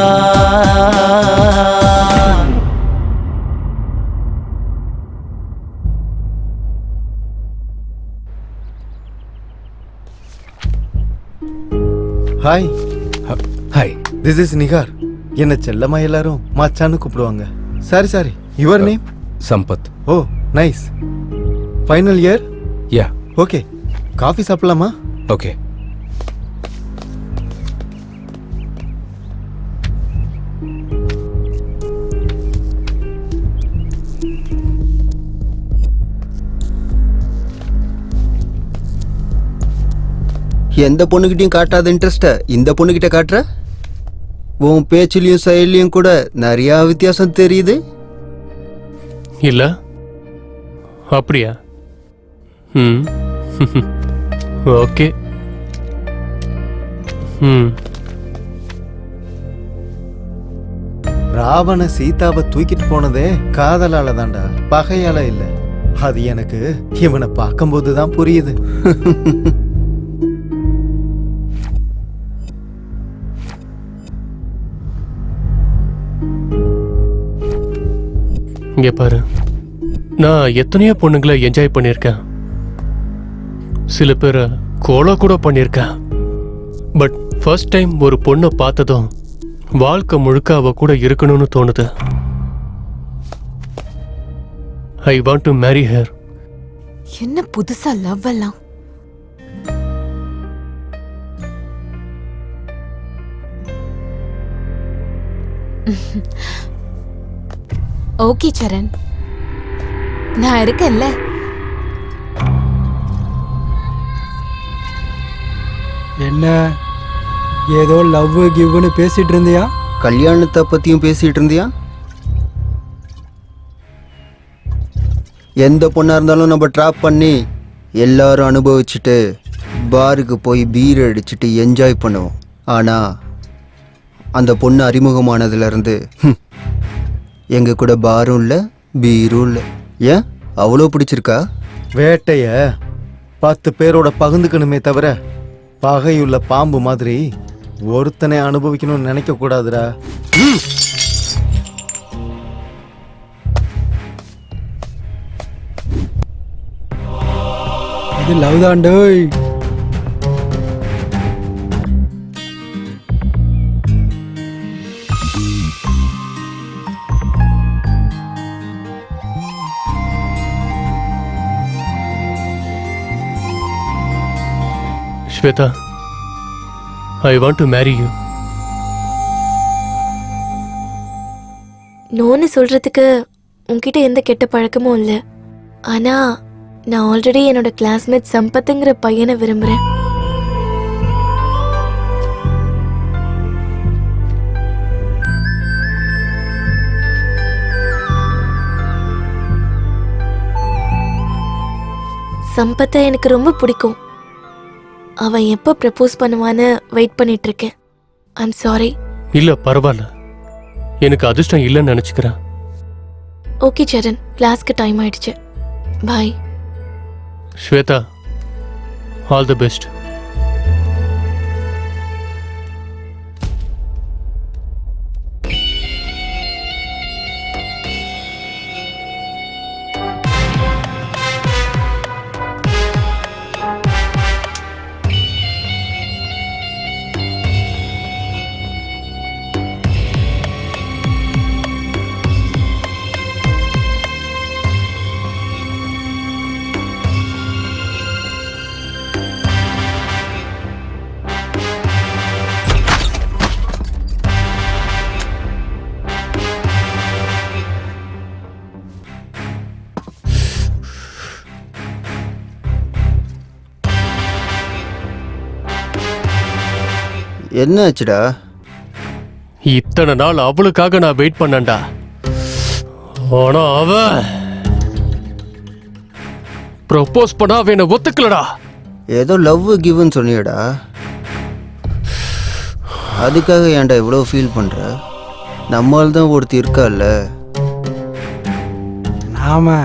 Hi. Hi, this is Nigar. என்ன செல்லமா எல்லாரும் மச்சான்னு கூப்பிடுவாங்க. Sorry, your name? Sampath. Oh nice. Final year? Yeah. Okay, coffee சாப்பிடலாமா? ஓகே. எந்த பொண்ணுகிட்டையும் காட்டாத இன்ட்ரெஸ்ட இந்த பொண்ணுகிட்ட காட்டுற. உன் பேச்சிலையும் செயலையும் கூட நிறைய வித்தியாசம் தெரியுது. இல்ல அப்படியா? ஓகே. ராவண சீதாவை தூக்கிட்டு போனதே காதலால தான்டா, பகையால இல்ல. அது எனக்கு இவனை பார்க்கும்போதுதான் புரியுது. இங்க பாரு, நான் எத்தனையோ பொண்ணுங்களை என்ஜாய் பண்ணியிருக்கேன், சில பேரை கோலா கூட பண்ணியிருக்கேன். பட் ஃபர்ஸ்ட் டைம் ஒரு பொண்ணை பார்த்ததும் வாழ்க்கை முழுக்க அவ கூட இருக்கணும்னு தோணுது. ஐ வாண்ட் டு மேரி ஹர். என்ன புதுசா லவ் எல்லாம்? ஓகே சரண், நான் இருக்கேன்ல. என்ன ஏதோ லவ் கிவ்னு பேசிட்டு இருந்தியா? கல்யாணத்தை பத்தியும் பேசிட்டு இருந்தியா? எந்த பொண்ணா இருந்தாலும் நம்ம ட்ராப் பண்ணி எல்லாரும் அனுபவிச்சுட்டு பாருக்கு போய் பீர் அடிச்சுட்டு என்ஜாய் பண்ணுவோம். ஆனா அந்த பொண்ணு அறிமுகமானதுல இருந்து எங்க கூட பாரும் இல்லை, பீரும் இல்லை. ஏன் அவ்வளோ பிடிச்சிருக்கா? வேட்டைய 10 பேரோட பகிர்ந்துக்கணுமே தவிர பகையுள்ள பாம்பு மாதிரி ஒருத்தனை அனுபவிக்கணும்னு நினைக்க கூடாதுடா. இது லவ் தாண்டோய். Swetha, I want to marry you. நோன்னு சொல்றதுக்கு உன்கிட்ட எந்த கெட்ட பழக்கமும் இல்லை. ஆனா நான் ஆல்ரெடி என்னோட கிளாஸ்மேட் சம்பத்துங்கிற பையனை விரும்புறேன். சம்பத்தை எனக்கு ரொம்ப பிடிக்கும். அவன் எப்போ ப்ரப்போஸ் பண்ணுவான்னு வெயிட் பண்ணிட்டு இருக்கேன். I'm sorry. இல்ல பரவாயில்ல, எனக்கு அதிர்ஷ்டம் இல்லைன்னு நினைச்சுக்கிறேன். ஓகே சரண், கிளாஸ்க்கு டைம் ஆயிடுச்சு. Bye. Swetha, all the best. என்ன ஆச்சுடா? இத்தனை நாள் அவளுக்காக நான் வெயிட் பண்ணேன்டா. ஆனா அவ ப்ரப்போஸ் பண்ணா அவ என்ன ஒத்துக்கலடா. ஏதோ லவ் கிவ்னு சொன்னியடா, அதுக்காக ஏன்டா இவ்வளோ ஃபீல் பண்ற? நம்மால் தான் ஒருத்தி இருக்கால்ல. நாம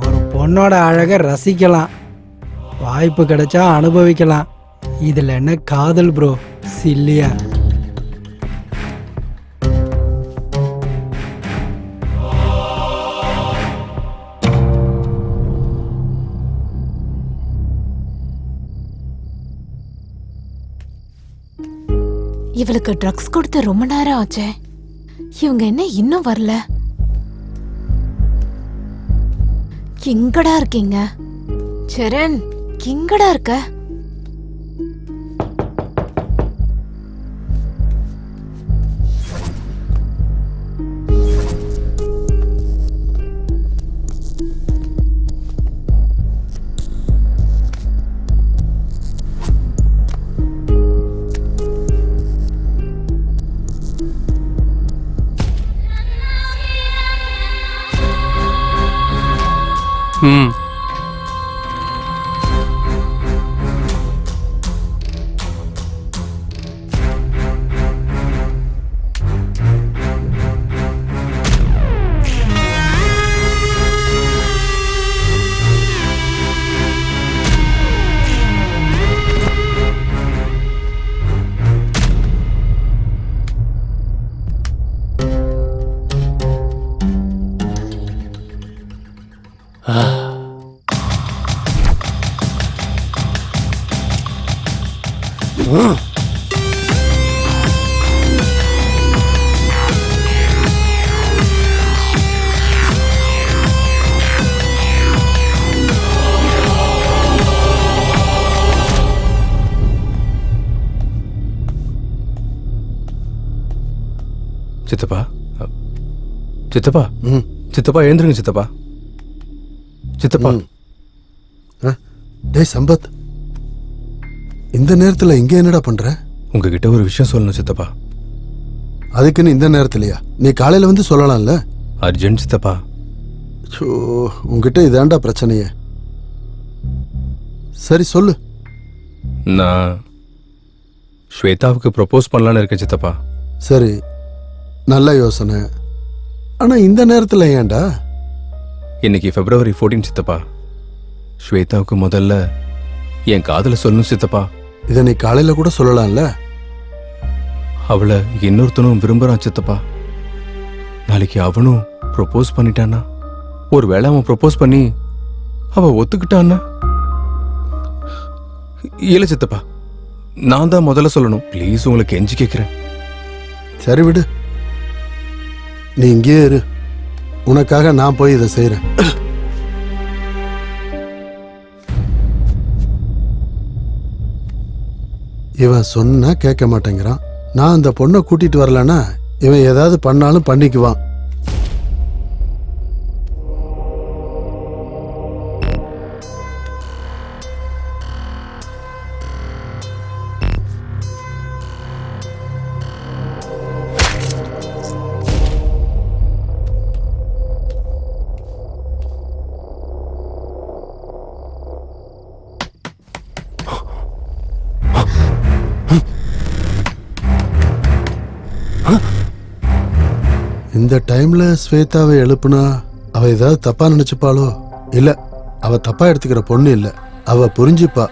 ஒரு பொண்ணோட அழகை ரசிக்கலாம், வாய்ப்பு கிடைச்சா அனுபவிக்கலாம். இதில் என்ன காதல் ப்ரோ, சில்லியா? இவளுக்கு ட்ரக்ஸ் கொடுத்து ரொம்ப நேரம் ஆச்சே. இவங்க என்ன இன்னும் வரல? எங்கடா இருக்கீங்க? சரண், எங்கடா இருக்க? சித்தப்பா, சித்தப்பா, சித்தப்பா எழுந்துருங்க சித்தப்பா. சித்தப்பா. டேய் சம்பத், இந்த நேரத்துல இங்க என்னடா பண்ற? உங்ககிட்ட ஒரு விஷயம் சொல்லணும் சித்தப்பா. அதுக்குன்னு இந்த நேரத்துலயா? நீ காலையில வந்து சொல்லலாம்ல. அர்ஜென்ட் சித்தப்பா. உங்ககிட்ட இதாண்டா பிரச்சனையே. சரி சொல்லு. நான் ஸ்வேதாவுக்கு ப்ரப்போஸ் பண்ணலான்னு இருக்கேன் சித்தப்பா. சரி, நல்ல யோசனை. ஆனா இந்த நேரத்துல ஏன்டா? இன்னைக்கு February 14 சித்தப்பா. ஸ்வேதாவுக்கு முதல்ல என் காதல சொல்லணும் சித்தப்பா. இதை நீ காலையில கூட சொல்லலாம்ல. அவளை இன்னொருத்தனும் விரும்புறான் சித்தப்பா. நாளைக்கு அவனும் ப்ரொபோஸ் பண்ணிட்டான்னா, ஒருவேளை அவன் ப்ரொபோஸ் பண்ணி அவ ஒத்துக்கிட்டான்னா? இல்ல சித்தப்பா, நான் தான் முதல்ல சொல்லணும். ப்ளீஸ், உங்களுக்கு கெஞ்சி கேட்கிறேன். சரி விடு, நீ இங்கே இரு. உனக்காக நான் போய் இதை செய்யறேன். இவன் சொன்னா கேட்க மாட்டேங்கிறான். நான் அந்த பொண்ணை கூட்டிட்டு வரலன்னா இவன் ஏதாவது பண்ணாலும் பண்ணிக்குவான். இந்த டைம்ல ஸ்வேதாவை எழுப்புனா அவ ஏதாவது தப்பா நினைச்சுப்பாளோ? இல்ல, அவ தப்பா எடுத்துக்கிற பொண்ணு இல்ல, அவ புரிஞ்சுப்பா.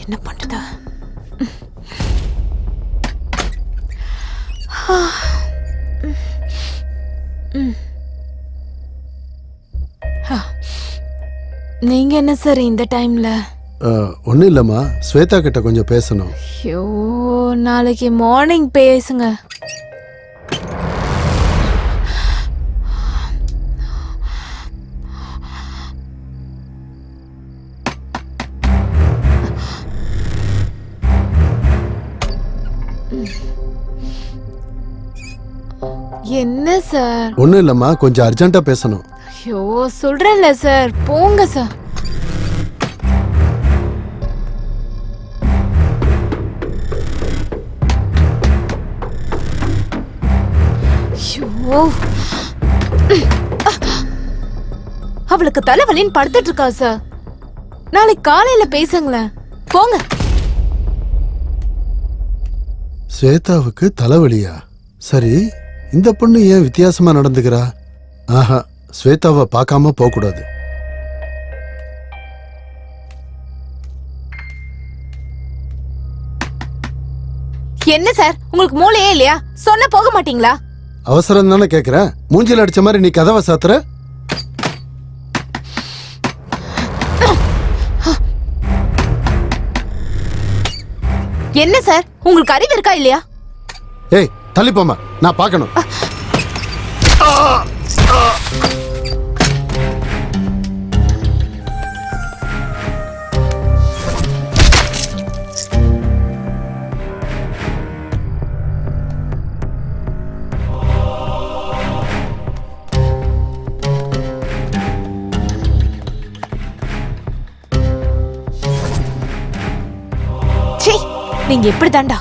என்ன பண்றது? நீங்க என்ன சார் இந்த டைம்ல? ஒன்னும் இல்லம்மா, ஸ்வேதா கிட்ட கொஞ்சம் பேசணும். ஐயோ, நாளைக்கு மார்னிங் பேசுங்க. என்ன சார்? ஒன்னும் இல்லம்மா, கொஞ்சம் அர்ஜென்ட்டா பேசணும். ஐயோ, சொல்றேன்ல சார், போங்க சார். ஐயோ, அவளுக்கு தலைவலின்னு படுத்துட்டு இருக்கா சார். நாளைக்கு காலையில பேசுங்களேன், போங்க. ஸ்வேதாவுக்கு தலைவலியா? சரி, இந்த பொண்ணு ஏன் வித்தியாசமா நடந்துக்கிறா? ஆஹா, ஸ்வேதாவை பார்க்காம போக கூடாது. என்ன சார், உங்களுக்கு மூளையே இல்லையா? சொன்ன போக மாட்டீங்களா? அவசரம் தானே கேக்குறேன். மூஞ்சில அடிச்ச மாதிரி நீ கதவை சாத்துற. என்ன சார், உங்களுக்கு அறிவு இருக்கா இல்லையா? ஏய், தள்ளிப்போமா, நான் பார்க்கணும். சீ, நீங்க எப்படி தாண்டா?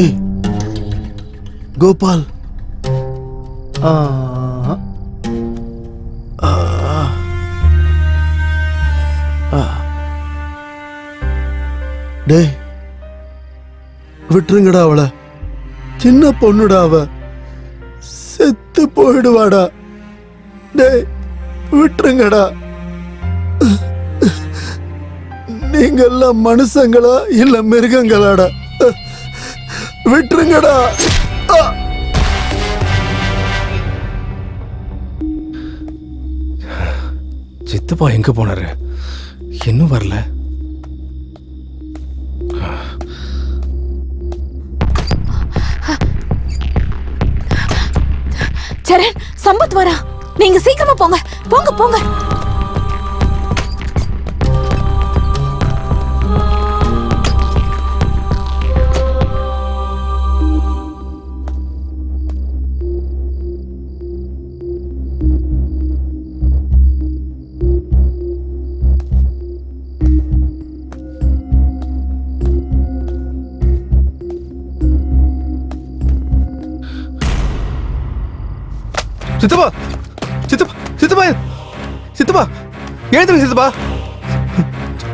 ஏய், கோபால். டேய், விட்டுருங்கடா அவளை. சின்ன பொண்ணுடா அவ, செத்து போயிடுவாடா. டேய், விட்டுருங்கடா. நீங்க எல்லாம் மனுஷங்களா இல்ல மிருகங்களாடா? விட்டுருங்கடா. சித்தப்பா எங்க போனாரு? இன்னும் வரல. சரண், சம்பத் வரா. நீங்க சீக்கிரமா போங்க, போங்க போங்க. சித்தப்பா சித்தப்பா சித்தப்பா சித்தப்பா எழுந்துருங்க சித்தப்பா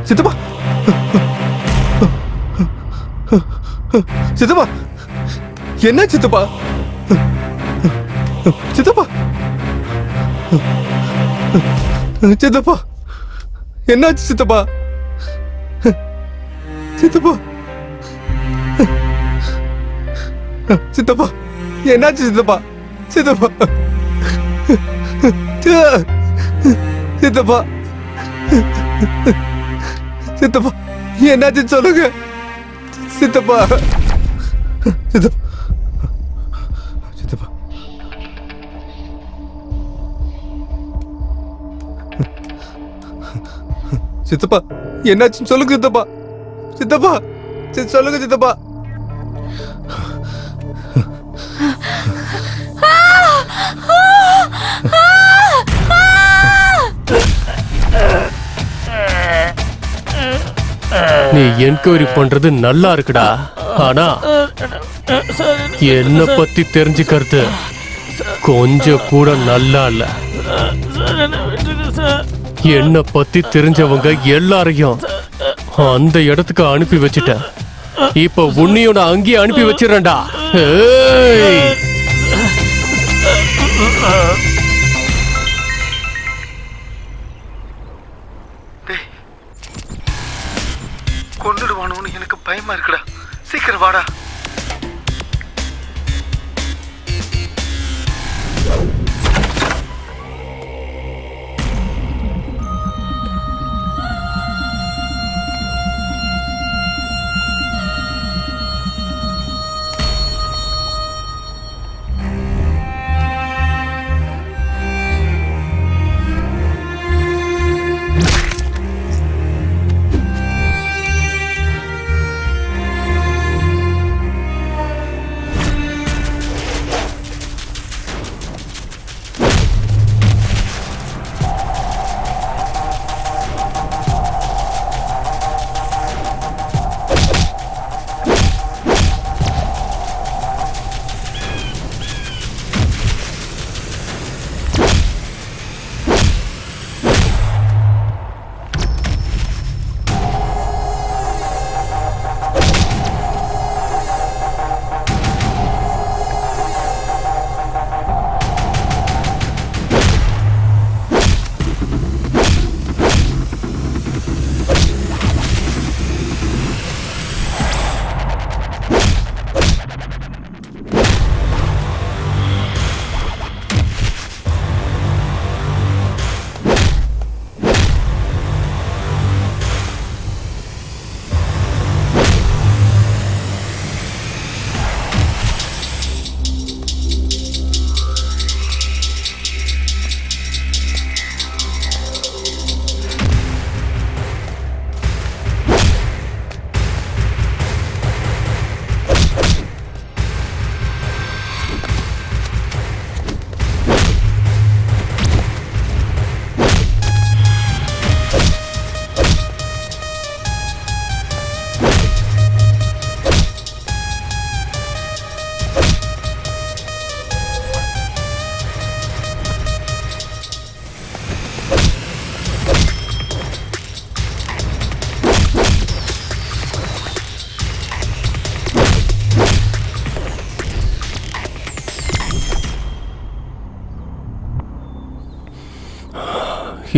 சித்தப்பா சித்தப்பா என்ன சித்தப்பா சித்தப்பா சித்தப்பா என்னாச்சு சித்தப்பா சித்தப்பா சித்தப்பா என்னாச்சு சித்தப்பா சித்தப்பா சித்தப்பா சித்தப்பா என்னாச்சு சொல்லுங்க சித்தப்பா சித்தப்பா சித்தப்பா சித்தப்பா என்னாச்சுன்னு சொல்லுங்க சித்தப்பா சித்தப்பா சொல்லுங்க சித்தப்பா நீ என்கொயரி பண்றது நல்லா இருக்குடா, ஆனா என்ன பத்தி தெரிஞ்சுக்கிறது கொஞ்சம் கூட நல்லா இல்ல. என்ன பத்தி தெரிஞ்சவங்க எல்லாரையும் அந்த இடத்துக்கு அனுப்பி வச்சுட்டேன். இப்ப உன்னையோட அங்கேயே அனுப்பி வச்சிடறேன்டா. கொண்டுடுவானோன்னு எனக்கு பயமா இருக்குடா. சீக்கிரம் வாடா.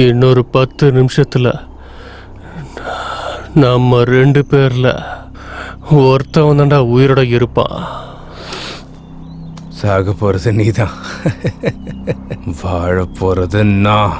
இன்னொரு 10 நிமிஷத்துல நம்ம 2 பேர்ல ஒருத்தவன் தான்டா உயிரோட இருப்பான். சாக போறது நீதான், வாழ போறது நான்.